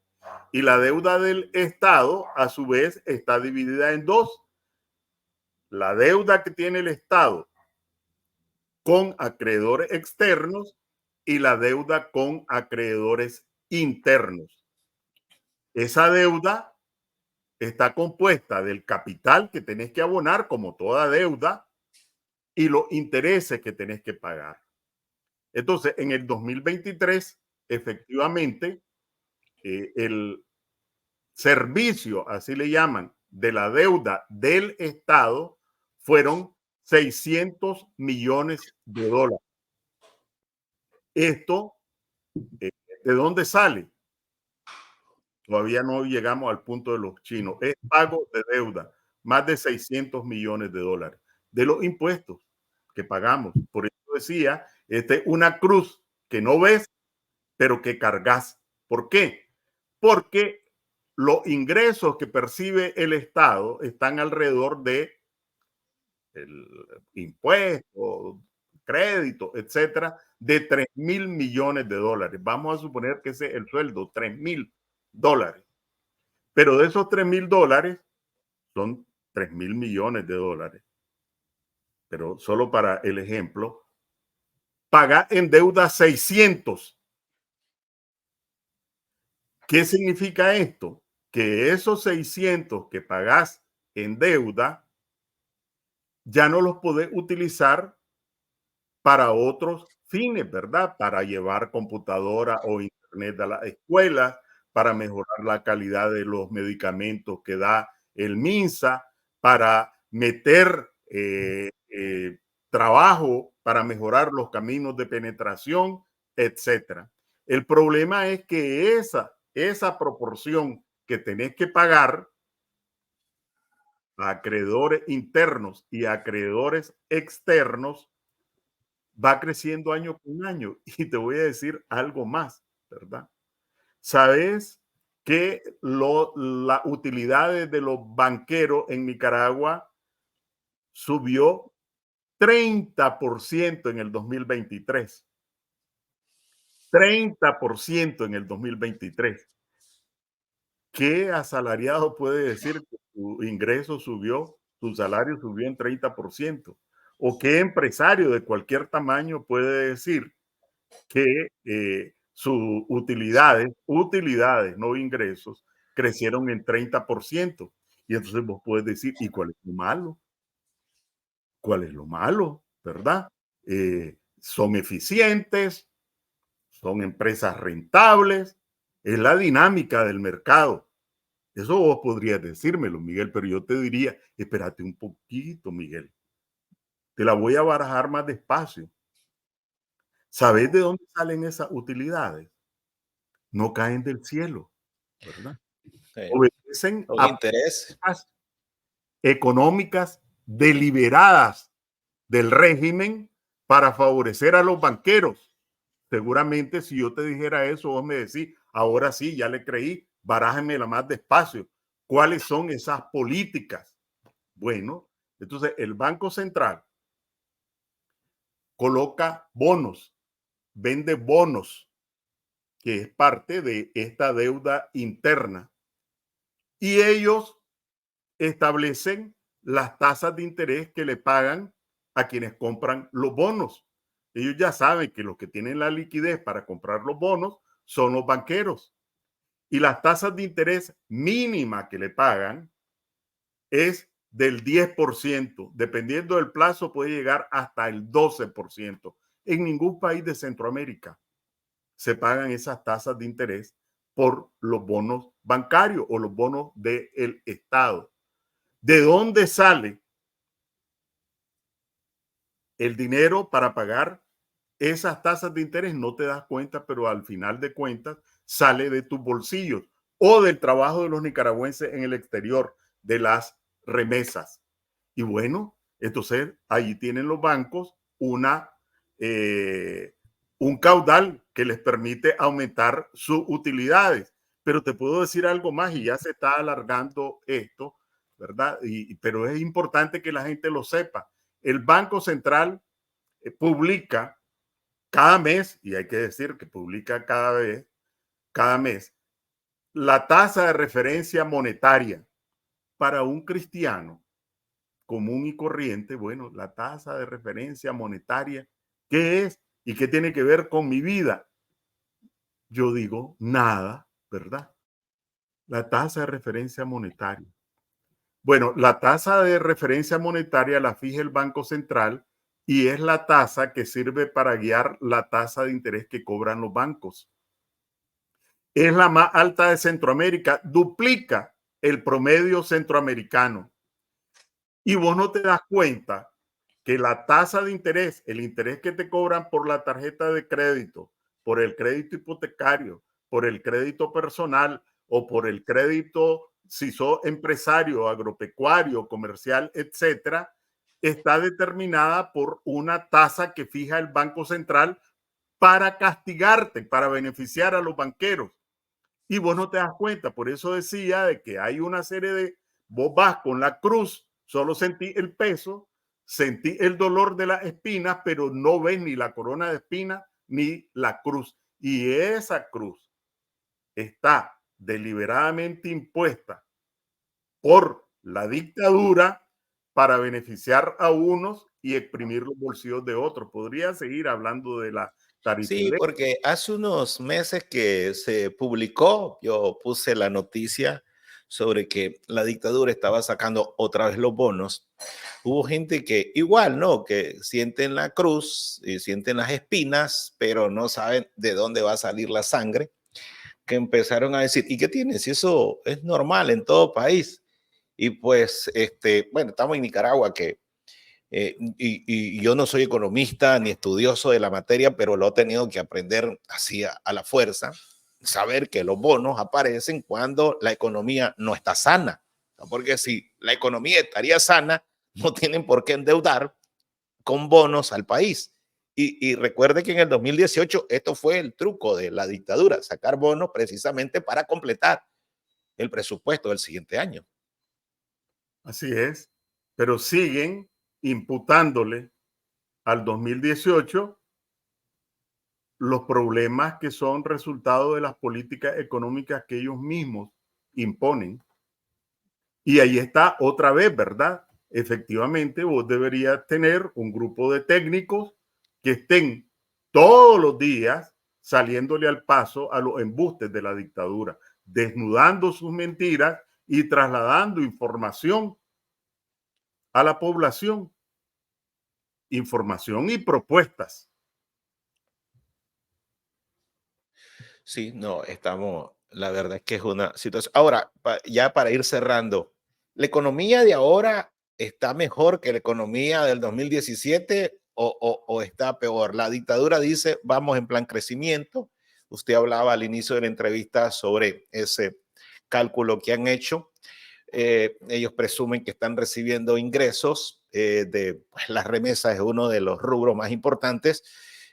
Y la deuda del Estado, a su vez, está dividida en dos. La deuda que tiene el Estado con acreedores externos y la deuda con acreedores internos. Esa deuda está compuesta del capital que tenés que abonar, como toda deuda, y los intereses que tenés que pagar. Entonces, en el 2023, efectivamente, el servicio, así le llaman, de la deuda del Estado fueron 600 millones de dólares. Esto, ¿de dónde sale? Todavía no llegamos al punto de los chinos. Es pago de deuda, más de 600 millones de dólares de los impuestos que pagamos. Por eso decía, esta es una cruz que no ves, pero que cargas. ¿Por qué? Porque los ingresos que percibe el Estado están alrededor de el impuesto, crédito, etcétera, de 3.000 millones de dólares. Vamos a suponer que ese es el sueldo, 3.000 dólares. Pero de esos 3.000 dólares son 3.000 millones de dólares. Pero solo para el ejemplo, paga en deuda 600. ¿Qué significa esto? Que esos 600 que pagas en deuda ya no los podés utilizar para otros fines, ¿verdad? Para llevar computadora o internet a la escuela, para mejorar la calidad de los medicamentos que da el MINSA, para meter trabajo, para mejorar los caminos de penetración, etcétera. El problema es que esa proporción que tenés que pagar a acreedores internos y a acreedores externos va creciendo año con año. Y te voy a decir algo más, ¿verdad? ¿Sabes que las utilidades de los banqueros en Nicaragua subió 30% en el 2023? 30% en el 2023. ¿Qué asalariado puede decir que su ingreso subió, su salario subió en 30%? ¿O qué empresario de cualquier tamaño puede decir que sus utilidades, no ingresos, crecieron en 30%? Y entonces vos puedes decir, ¿y cuál es lo malo? ¿Cuál es lo malo? ¿Verdad? Son eficientes, son empresas rentables, es la dinámica del mercado. Eso vos podrías decírmelo, Miguel, pero yo te diría, espérate un poquito, Miguel. Te la voy a barajar más despacio. ¿Sabes de dónde salen esas utilidades? No caen del cielo, ¿verdad? Sí. Obedecen Con a interés. políticas económicas deliberadas del régimen para favorecer a los banqueros. Seguramente si yo te dijera eso, vos me decís, ahora sí, ya le creí, barájemela más despacio. ¿Cuáles son esas políticas? Bueno, entonces el Banco Central coloca bonos, vende bonos, que es parte de esta deuda interna. y ellos establecen las tasas de interés que le pagan a quienes compran los bonos. Ellos ya saben que los que tienen la liquidez para comprar los bonos son los banqueros. Y las tasas de interés mínima que le pagan es del 10%. Dependiendo del plazo puede llegar hasta el 12%. En ningún país de Centroamérica se pagan esas tasas de interés por los bonos bancarios o los bonos del Estado. ¿De dónde sale el dinero para pagar esas tasas de interés? No te das cuenta, pero al final de cuentas sale de tus bolsillos o del trabajo de los nicaragüenses en el exterior, de las remesas. Y bueno, entonces ahí tienen los bancos un caudal que les permite aumentar sus utilidades. Pero te puedo decir algo más, y ya se está alargando esto, ¿verdad? Pero es importante que la gente lo sepa. El Banco Central publica cada mes, y hay que decir que publica cada mes, la tasa de referencia monetaria para un cristiano común y corriente. Bueno, la tasa de referencia monetaria, ¿qué es? ¿Y qué tiene que ver con mi vida? Yo digo, nada, ¿verdad? La tasa de referencia monetaria. Bueno, la tasa de referencia monetaria la fija el Banco Central y es la tasa que sirve para guiar la tasa de interés que cobran los bancos. Es la más alta de Centroamérica, duplica el promedio centroamericano. Y vos no te das cuenta que la tasa de interés, el interés que te cobran por la tarjeta de crédito, por el crédito hipotecario, por el crédito personal o por el crédito, si sos empresario, agropecuario, comercial, etcétera, está determinada por una tasa que fija el Banco Central para castigarte, para beneficiar a los banqueros. Y vos no te das cuenta. Por eso decía de que hay una serie de, vos vas con la cruz, solo sentí el peso, sentí el dolor de las espinas, pero no ves ni la corona de espinas ni la cruz. Y esa cruz está deliberadamente impuesta por la dictadura para beneficiar a unos y exprimir los bolsillos de otros. Podría seguir hablando de la tarifa Sí, eléctrica. porque hace unos meses que se publicó, yo puse la noticia sobre que la dictadura estaba sacando otra vez los bonos. Hubo gente que igual, ¿no? Que sienten la cruz y sienten las espinas, pero no saben de dónde va a salir la sangre, que empezaron a decir, ¿y qué tiene? Si eso es normal en todo país. Y pues, bueno, estamos en Nicaragua, que y yo no soy economista ni estudioso de la materia, pero lo he tenido que aprender así a la fuerza, saber que los bonos aparecen cuando la economía no está sana, ¿no? Porque si la economía estaría sana, no tienen por qué endeudar con bonos al país. Y recuerde que en el 2018 esto fue el truco de la dictadura, sacar bonos precisamente para completar el presupuesto del siguiente año. Así es, pero siguen imputándole al 2018 los problemas que son resultado de las políticas económicas que ellos mismos imponen. Y ahí está otra vez, ¿verdad? Efectivamente, vos deberías tener un grupo de técnicos que estén todos los días saliéndole al paso a los embustes de la dictadura, desnudando sus mentiras y trasladando información a la población, información y propuestas. Sí, no, estamos, la verdad es que es una situación. Ahora, ya para ir cerrando, ¿la economía de ahora está mejor que la economía del 2017 o está peor? La dictadura dice, vamos en plan crecimiento. Usted hablaba al inicio de la entrevista sobre ese cálculo que han hecho. Ellos presumen que están recibiendo ingresos pues, las remesas es uno de los rubros más importantes.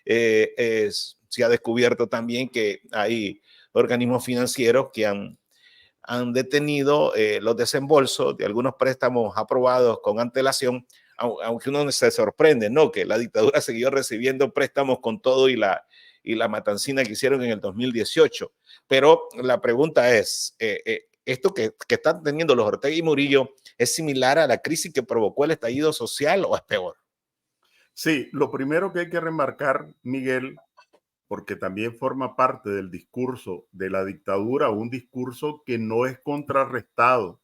Se ha descubierto también que hay organismos financieros que han detenido los desembolsos de algunos préstamos aprobados con antelación, aunque uno se sorprende, ¿no? Que la dictadura siguió recibiendo préstamos con todo y la matancina que hicieron en el 2018. Pero la pregunta es, esto que están teniendo los Ortega y Murillo es similar a la crisis que provocó el estallido social o es peor? Sí, lo primero que hay que remarcar, Miguel, porque también forma parte del discurso de la dictadura, un discurso que no es contrarrestado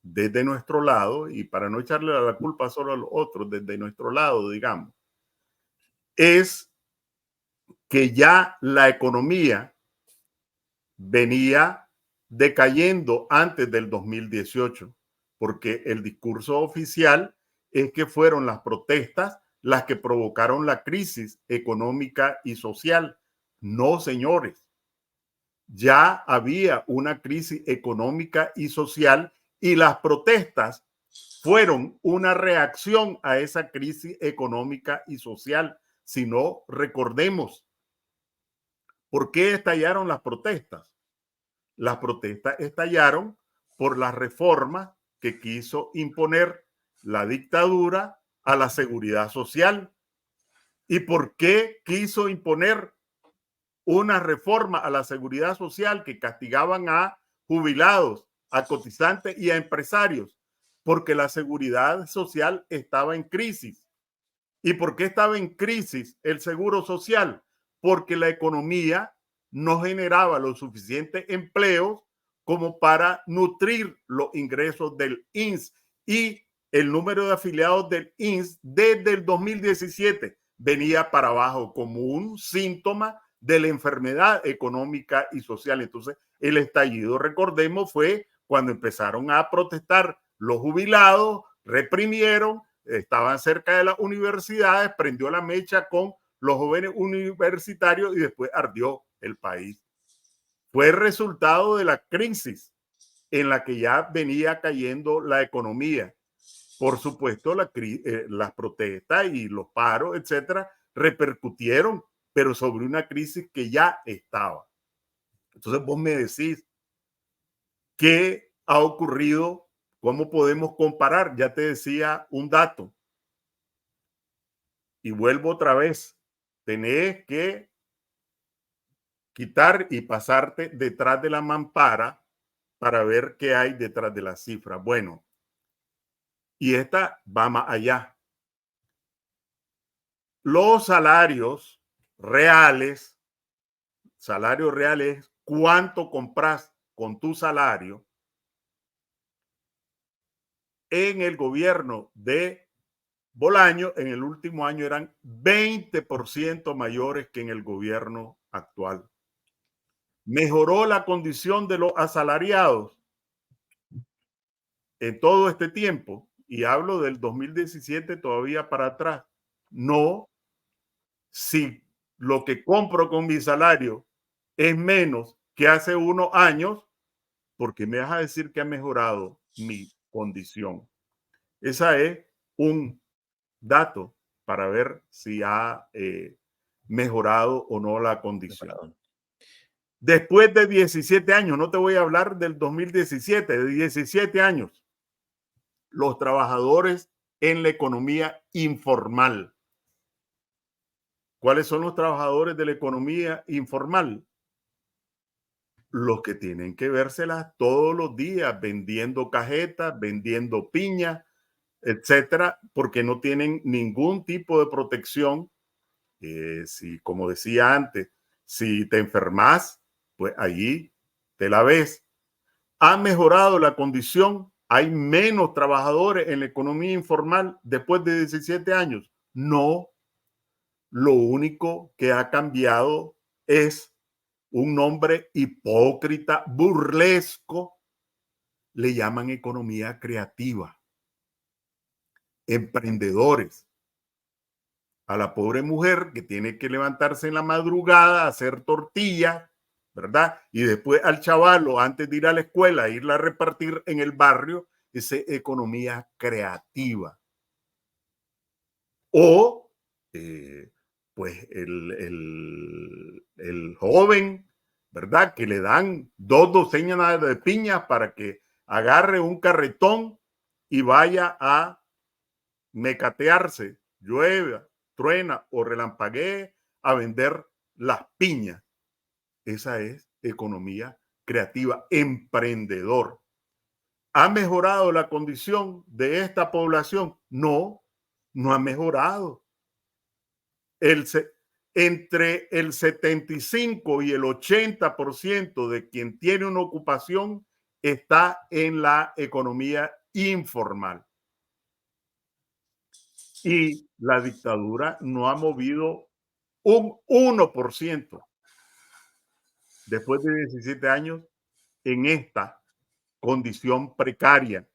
desde nuestro lado, y para no echarle la culpa solo a los otros, desde nuestro lado, digamos, es que ya la economía venía decayendo antes del 2018, porque el discurso oficial es que fueron las protestas las que provocaron la crisis económica y social. No, señores, ya había una crisis económica y social y las protestas fueron una reacción a esa crisis económica y social. Si no, recordemos, ¿por qué estallaron las protestas? Las protestas estallaron por las reformas que quiso imponer la dictadura a la seguridad social. ¿Y por qué quiso imponer una reforma a la seguridad social que castigaban a jubilados, a cotizantes y a empresarios? Porque la seguridad social estaba en crisis. ¿Y por qué estaba en crisis el seguro social? Porque la economía no generaba los suficientes empleos como para nutrir los ingresos del INS, y el número de afiliados del INS desde el 2017 venía para abajo como un síntoma de la enfermedad económica y social. Entonces, el estallido, recordemos, fue cuando empezaron a protestar los jubilados, reprimieron, estaban cerca de las universidades, prendió la mecha con los jóvenes universitarios y después ardió el país. Fue el resultado de la crisis en la que ya venía cayendo la economía. Por supuesto, las protestas y los paros, etcétera, repercutieron, pero sobre una crisis que ya estaba. Entonces vos me decís, ¿qué ha ocurrido? ¿Cómo podemos comparar? Ya te decía un dato. Y vuelvo otra vez, tenés que quitar y pasarte detrás de la mampara para ver qué hay detrás de la cifra. Bueno, y esta va más allá. Los salarios reales, cuánto compras con tu salario. En el gobierno de Bolaño, en el último año eran 20% mayores que en el gobierno actual. Mejoró la condición de los asalariados en todo este tiempo, y hablo del 2017 todavía para atrás. No, si lo que compro con mi salario es menos que hace unos años, ¿por qué me vas a decir que ha mejorado mi condición? Esa es un dato para ver si ha mejorado o no la condición. Después de 17 años, no te voy a hablar del 2017, de 17 años, los trabajadores en la economía informal. ¿Cuáles son los trabajadores de la economía informal? Los que tienen que vérselas todos los días vendiendo cajetas, vendiendo piña, etcétera, porque no tienen ningún tipo de protección. Si, como decía antes, si te enfermas, pues allí te la ves. ¿Ha mejorado la condición? ¿Hay menos trabajadores en la economía informal después de 17 años? No. Lo único que ha cambiado es un nombre hipócrita, burlesco. Le llaman economía creativa. Emprendedores. A la pobre mujer que tiene que levantarse en la madrugada, hacer tortillas, ¿verdad? Y después al chavalo, antes de ir a la escuela, irla a repartir en el barrio, esa economía creativa. O, pues, el joven, ¿verdad? Que le dan 2 docenas de piñas para que agarre un carretón y vaya a mecatearse, llueva, truena o relampaguee, a vender las piñas. Esa es economía creativa, emprendedor. ¿Ha mejorado la condición de esta población? No, no ha mejorado. Entre el 75 y el 80% de quien tiene una ocupación está en la economía informal. Y la dictadura no ha movido un 1% después de 17 años en esta condición precaria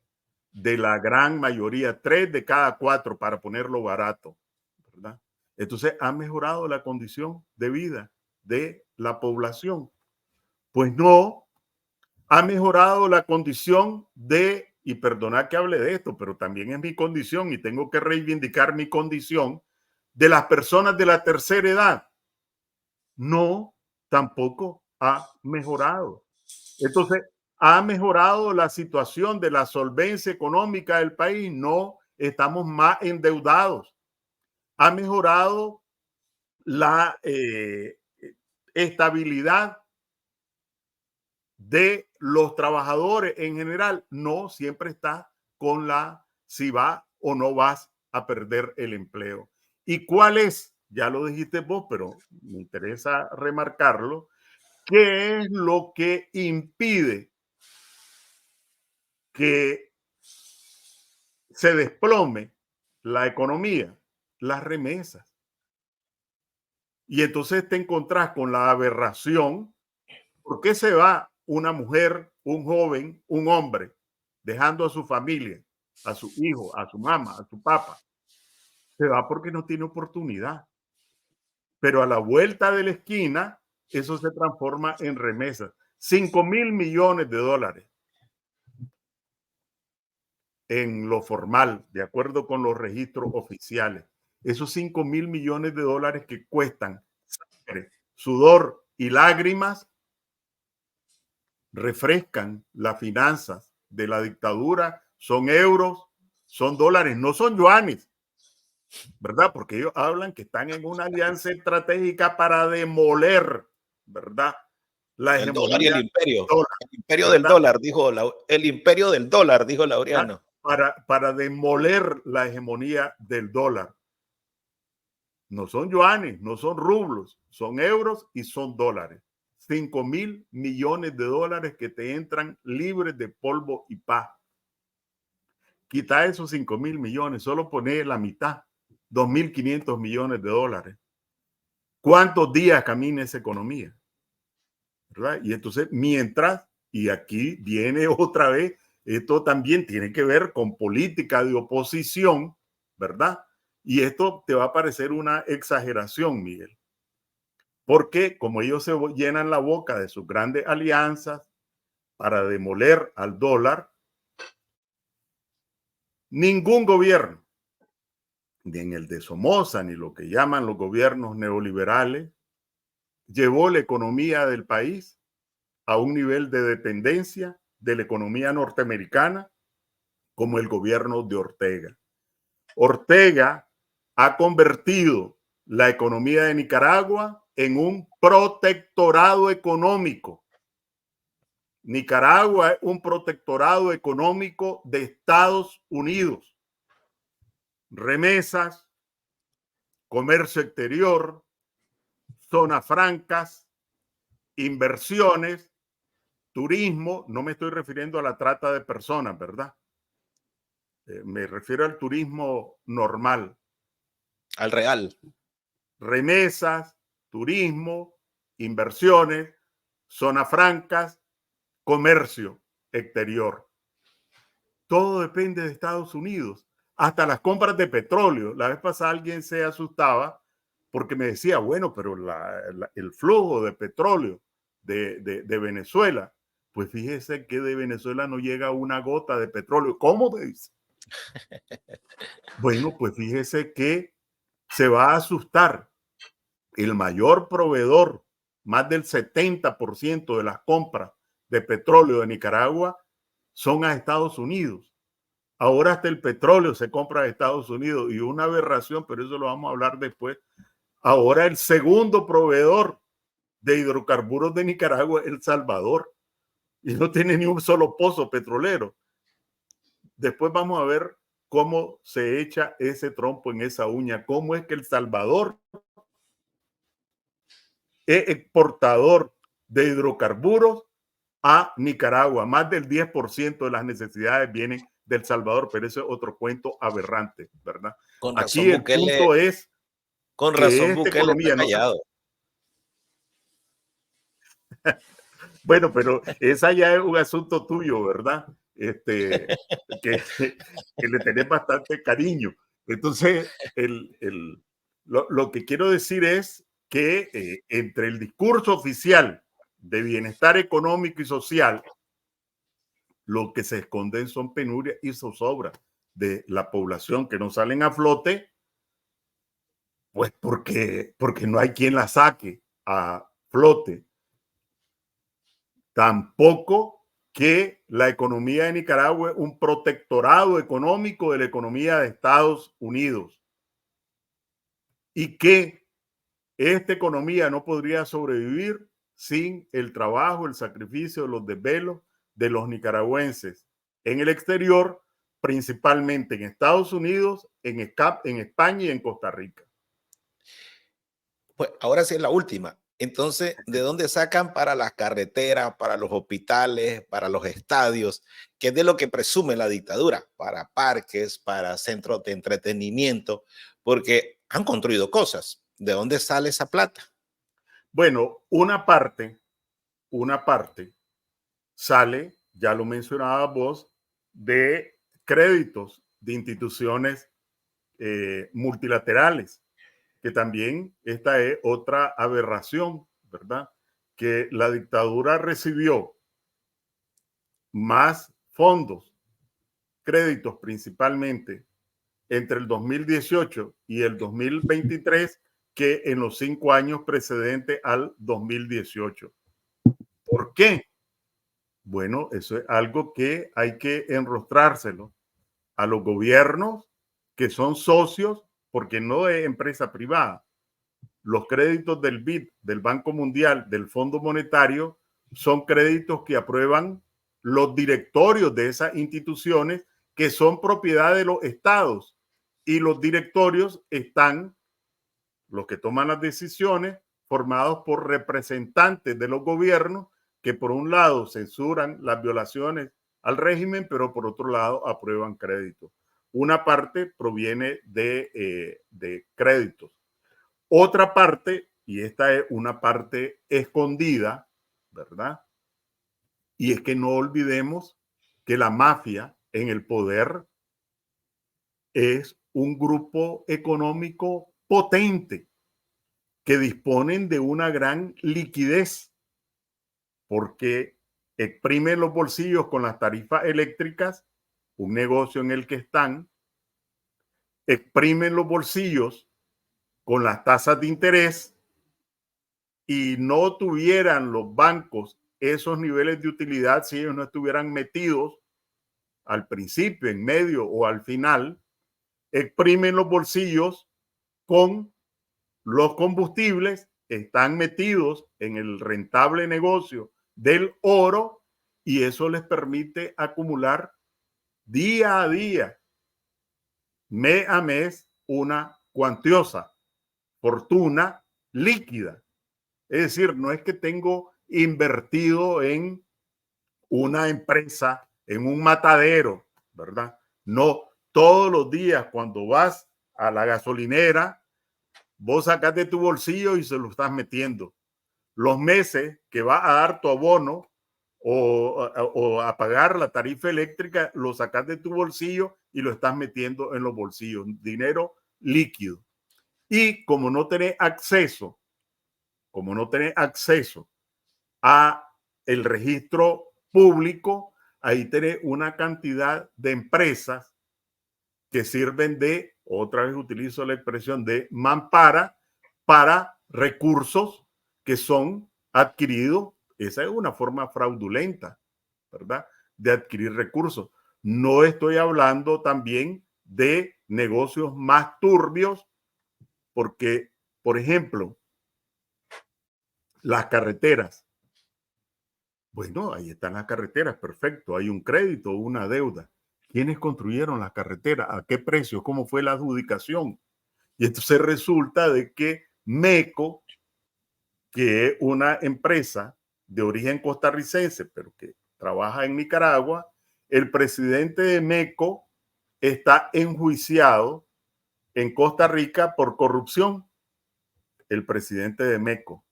de la gran mayoría, 3 de cada 4, para ponerlo barato, ¿verdad? Entonces, ¿ha mejorado la condición de vida de la población? Pues no, ha mejorado la condición de, y perdona que hable de esto, pero también es mi condición y tengo que reivindicar mi condición, de las personas de la tercera edad. No, tampoco ha mejorado. Entonces, ¿ha mejorado la situación de la solvencia económica del país? No, estamos más endeudados. ¿Ha mejorado la estabilidad de los trabajadores en general? No, siempre está con si va o no vas a perder el empleo. ¿Y cuál es? Ya lo dijiste vos, pero me interesa remarcarlo. ¿Qué es lo que impide que se desplome la economía? Las remesas. Y entonces te encontrás con la aberración. ¿Por qué se va una mujer, un joven, un hombre, dejando a su familia, a su hijo, a su mamá, a su papá? Se va porque no tiene oportunidad. Pero a la vuelta de la esquina, eso se transforma en remesas. 5.000 millones de dólares en lo formal, de acuerdo con los registros oficiales. Esos 5.000 millones de dólares que cuestan sangre, sudor y lágrimas refrescan las finanzas de la dictadura. Son euros, son dólares, no son yuanes, ¿verdad? Porque ellos hablan que están en una alianza estratégica para demoler, ¿verdad? La el dólar y hegemonía el imperio. dólar, El imperio ¿verdad? del dólar, dijo el imperio del dólar, dijo Laureano. Para demoler la hegemonía del dólar. No son yuanes, no son rublos, son euros y son dólares. 5.000 millones de dólares que te entran libres de polvo y paz. Quita esos 5.000 millones, solo pone la mitad, 2.500 millones de dólares. ¿Cuántos días camina esa economía? ¿Verdad? Y entonces, mientras, y aquí viene otra vez, esto también tiene que ver con política de oposición, ¿verdad? Y esto te va a parecer una exageración, Miguel. Porque como ellos se llenan la boca de sus grandes alianzas para demoler al dólar, ningún gobierno, ni en el de Somoza, ni lo que llaman los gobiernos neoliberales, llevó la economía del país a un nivel de dependencia de la economía norteamericana como el gobierno de Ortega. Ortega ha convertido la economía de Nicaragua en un protectorado económico. Nicaragua es un protectorado económico de Estados Unidos. Remesas, comercio exterior, zonas francas, inversiones, turismo. No me estoy refiriendo a la trata de personas, ¿verdad? Me refiero al turismo normal. Al real. Remesas, turismo, inversiones, zonas francas, comercio exterior. Todo depende de Estados Unidos. Hasta las compras de petróleo. La vez pasada alguien se asustaba porque me decía, bueno, pero el flujo de petróleo de Venezuela, pues fíjese que de Venezuela no llega una gota de petróleo. ¿Cómo me dice? Bueno, pues fíjese que se va a asustar. El mayor proveedor, más del 70% de las compras de petróleo de Nicaragua son a Estados Unidos. Ahora hasta el petróleo se compra a Estados Unidos y una aberración, pero eso lo vamos a hablar después. Ahora el segundo proveedor de hidrocarburos de Nicaragua es El Salvador. y no tiene ni un solo pozo petrolero. Después vamos a ver cómo se echa ese trompo en esa uña, cómo es que El Salvador es exportador de hidrocarburos a Nicaragua. Más del 10% de las necesidades vienen del Salvador, pero ese es otro cuento aberrante, ¿verdad? Con razón Aquí el Bukele, punto es con que razón esta Bukele está economía no se... callado. Bueno, pero esa ya es un asunto tuyo, ¿verdad? Que le tenés bastante cariño. Entonces, lo que quiero decir es que entre el discurso oficial de bienestar económico y social, lo que se esconden son penurias y zozobra de la población que no salen a flote, pues porque no hay quien la saque a flote. Tampoco que la economía de Nicaragua es un protectorado económico de la economía de Estados Unidos y que esta economía no podría sobrevivir sin el trabajo, el sacrificio, los desvelos de los nicaragüenses en el exterior, principalmente en Estados Unidos, en España y en Costa Rica. Pues ahora sí es la última. Entonces, ¿de dónde sacan para las carreteras, para los hospitales, para los estadios? Que es de lo que presume la dictadura, para parques, para centros de entretenimiento, porque han construido cosas. ¿De dónde sale esa plata? Bueno, una parte sale, ya lo mencionaba vos, de créditos de instituciones multilaterales, que también esta es otra aberración, ¿verdad? Que la dictadura recibió más fondos, créditos principalmente, entre el 2018 y el 2023 que en los 5 años precedentes al 2018. ¿Por qué? Bueno, eso es algo que hay que enrostrárselo a los gobiernos que son socios, porque no es empresa privada. Los créditos del BID, del Banco Mundial, del Fondo Monetario, son créditos que aprueban los directorios de esas instituciones que son propiedad de los estados. Y los directorios están, los que toman las decisiones, formados por representantes de los gobiernos que por un lado censuran las violaciones al régimen, pero por otro lado aprueban créditos. Una parte proviene de créditos. Otra parte, y esta es una parte escondida, ¿verdad? Y es que no olvidemos que la mafia en el poder es un grupo económico potente que disponen de una gran liquidez porque exprimen los bolsillos con las tarifas eléctricas, un negocio en el que están, exprimen los bolsillos con las tasas de interés y no tuvieran los bancos esos niveles de utilidad si ellos no estuvieran metidos al principio, en medio o al final, exprimen los bolsillos con los combustibles, están metidos en el rentable negocio del oro y eso les permite acumular día a día, mes a mes, una cuantiosa fortuna líquida. Es decir, no es que tengo invertido en una empresa, en un matadero, ¿verdad? No, todos los días cuando vas a la gasolinera, vos sacás de tu bolsillo y se lo estás metiendo. Los meses que vas a dar tu abono o a pagar la tarifa eléctrica, lo sacás de tu bolsillo y lo estás metiendo en los bolsillos. Dinero líquido. Y como no tenés acceso a el registro público, ahí tenés una cantidad de empresas que sirven de, otra vez utilizo la expresión de mampara, para recursos que son adquiridos. Esa es una forma fraudulenta, ¿verdad? De adquirir recursos. No estoy hablando también de negocios más turbios, porque, por ejemplo, las carreteras Bueno, ahí están las carreteras, perfecto. Hay un crédito, una deuda. ¿Quiénes construyeron las carreteras? ¿A qué precio? ¿Cómo fue la adjudicación? Y entonces resulta de que MECO, que es una empresa de origen costarricense, pero que trabaja en Nicaragua, el presidente de MECO está enjuiciado en Costa Rica por corrupción. El presidente de MECO,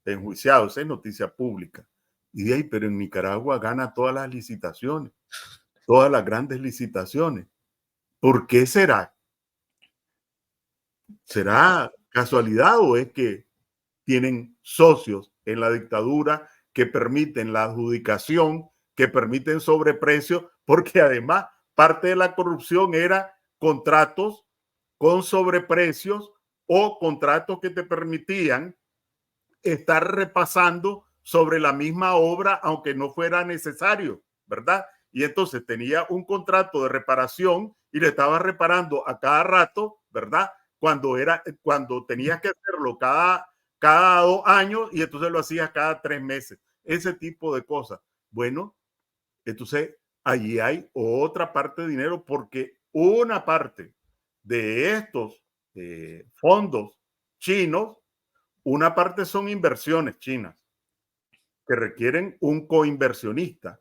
enjuiciado, esa es noticia pública. Y de ahí, pero en Nicaragua gana todas las licitaciones, todas las grandes licitaciones. ¿Por qué será? ¿Será casualidad o es que tienen socios en la dictadura que permiten la adjudicación, que permiten sobreprecios? Porque además parte de la corrupción era contratos con sobreprecios o contratos que te permitían estar repasando sobre la misma obra, aunque no fuera necesario, ¿verdad? Y entonces tenía un contrato de reparación y le estaba reparando a cada rato, ¿verdad? Cuando tenías que hacerlo cada 2 años y entonces lo hacías cada 3 meses. Ese tipo de cosas. Bueno, entonces allí hay otra parte de dinero porque una parte de estos fondos chinos, una parte son inversiones chinas que requieren un coinversionista.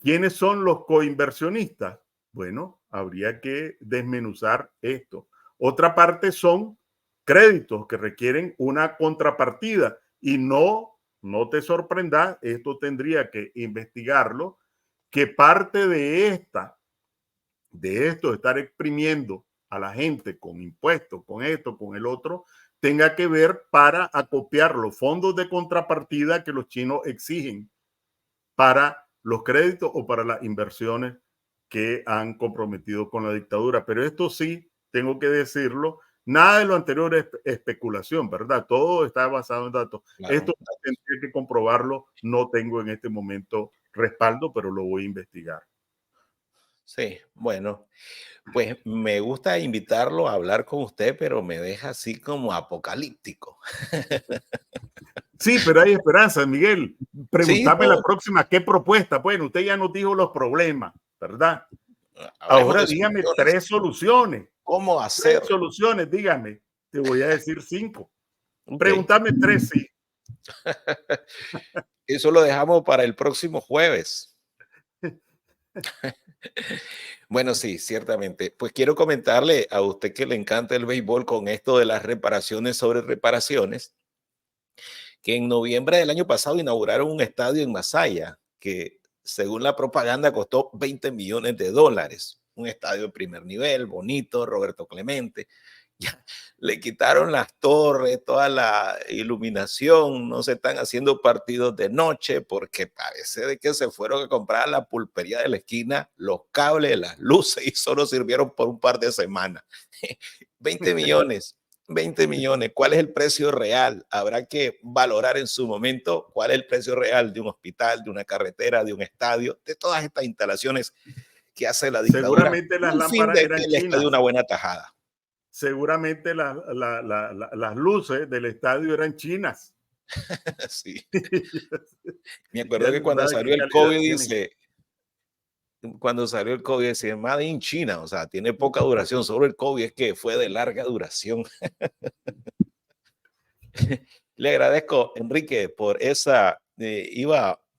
¿Quiénes son los coinversionistas? Bueno, habría que desmenuzar esto. Otra parte son créditos que requieren una contrapartida y no te sorprendas, esto tendría que investigarlo, que parte de esto, de estar exprimiendo a la gente con impuestos, con esto, con el otro, tenga que ver para acopiar los fondos de contrapartida que los chinos exigen para los créditos o para las inversiones que han comprometido con la dictadura. Pero esto sí, tengo que decirlo, nada de lo anterior es especulación, ¿verdad? Todo está basado en datos. Claro. Esto tendría que comprobarlo. No tengo en este momento respaldo, pero lo voy a investigar. Sí, bueno, pues me gusta invitarlo a hablar con usted, pero me deja así como apocalíptico. Sí, pero hay esperanza, Miguel. Sí, Pregúntame la no, próxima, ¿qué propuesta? Bueno, usted ya nos dijo los problemas, ¿verdad? hablemos Ahora de dígame soluciones. 3 soluciones. ¿Cómo Tres hacer? soluciones, dígame. Te voy a decir 5. Ok, Pregúntame 3, sí. eso lo dejamos para el próximo jueves. Bueno, sí, ciertamente. Pues quiero comentarle a usted que le encanta el béisbol con esto de las reparaciones sobre reparaciones, que en noviembre del año pasado inauguraron un estadio en Masaya, que según la propaganda costó 20 millones de dólares. Un estadio de primer nivel, bonito, Roberto Clemente. Ya le quitaron las torres, toda la iluminación, no se están haciendo partidos de noche porque parece de que se fueron a comprar a la pulpería de la esquina los cables, las luces y solo sirvieron por un par de semanas. 20 millones, 20 millones. ¿Cuál es el precio real? Habrá que valorar en su momento cuál es el precio real de un hospital, de una carretera, de un estadio, de todas estas instalaciones que hace la dictadura, Seguramente las con el fin lámparas de que eran les dé una chinas. buena tajada. Seguramente las luces del estadio eran chinas. Sí. Me Ya acuerdo que se cuando sabe salió qué el calidad COVID, tienen. dice, cuando salió el COVID, decía, Made in China, o sea, tiene poca duración. Solo el COVID es que fue de larga duración. Le agradezco, Enrique, por esa,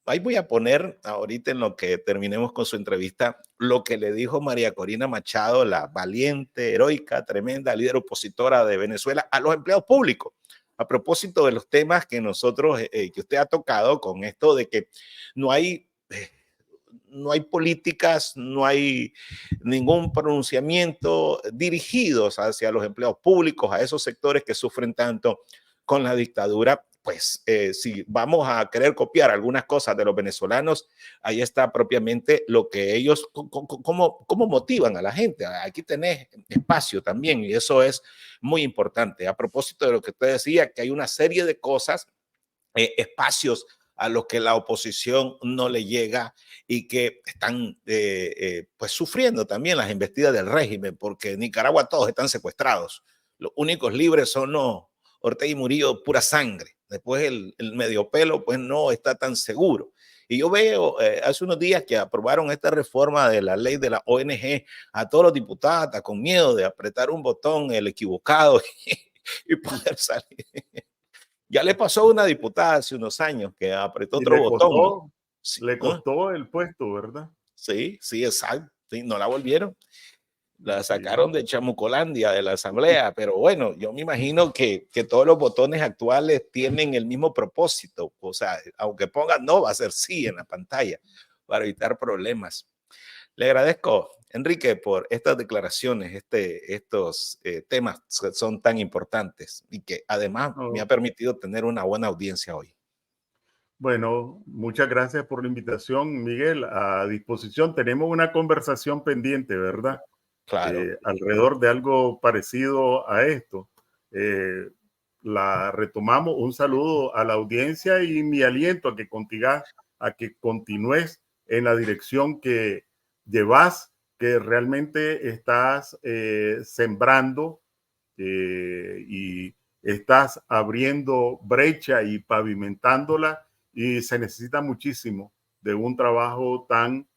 ahí voy a poner ahorita en lo que terminemos con su entrevista, lo que le dijo María Corina Machado, la valiente, heroica, tremenda líder opositora de Venezuela, a los empleados públicos. A propósito de los temas que nosotros, que usted ha tocado con esto de que no hay, no hay políticas, no hay ningún pronunciamiento dirigidos hacia los empleados públicos, a esos sectores que sufren tanto con la dictadura. Pues si vamos a querer copiar algunas cosas de los venezolanos, ahí está propiamente lo que ellos, cómo motivan a la gente. Aquí tenés espacio también y eso es muy importante. A propósito de lo que usted decía, que hay una serie de cosas, espacios a los que la oposición no le llega y que están pues sufriendo también las embestidas del régimen, porque en Nicaragua todos están secuestrados. Los únicos libres son Ortega y Murillo, pura sangre. Después el medio pelo, pues no está tan seguro. Y yo veo hace unos días que aprobaron esta reforma de la ley de la ONG, a todos los diputados hasta con miedo de apretar un botón, el equivocado, y poder salir. Ya le pasó a una diputada hace unos años que apretó Y otro botón. Sí, le costó el puesto, ¿verdad? sí, sí, exacto. Sí, no la volvieron. La Sí. sacaron de Chamucolandia, de la asamblea, pero bueno, yo me imagino que todos los botones actuales tienen el mismo propósito. O sea, aunque pongan no, va a ser sí en la pantalla para evitar problemas. Le agradezco, Enrique, por estas declaraciones, estos temas que son tan importantes y que además me ha No. permitido tener una buena audiencia hoy. Bueno, muchas gracias por la invitación, Miguel. A disposición, tenemos una conversación pendiente, ¿verdad? Claro. Alrededor de algo parecido a esto. Eh, la retomamos. Un saludo a la audiencia y mi aliento a que continúes en la dirección que llevas, que realmente estás sembrando y estás abriendo brecha y pavimentándola, y se necesita muchísimo de un trabajo tan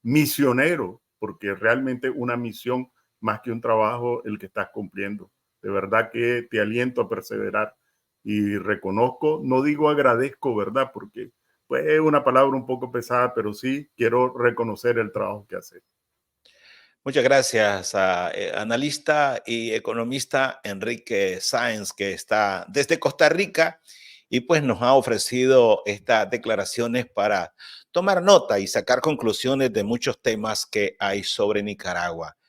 misionero, porque realmente una misión más que un trabajo el que estás cumpliendo. De verdad que te aliento a perseverar y reconozco, no digo agradezco, ¿verdad? Porque pues, es una palabra un poco pesada, pero sí quiero reconocer el trabajo que haces. Muchas gracias a analista y economista Enrique Sáenz, que está desde Costa Rica y pues nos ha ofrecido estas declaraciones para tomar nota y sacar conclusiones de muchos temas que hay sobre Nicaragua.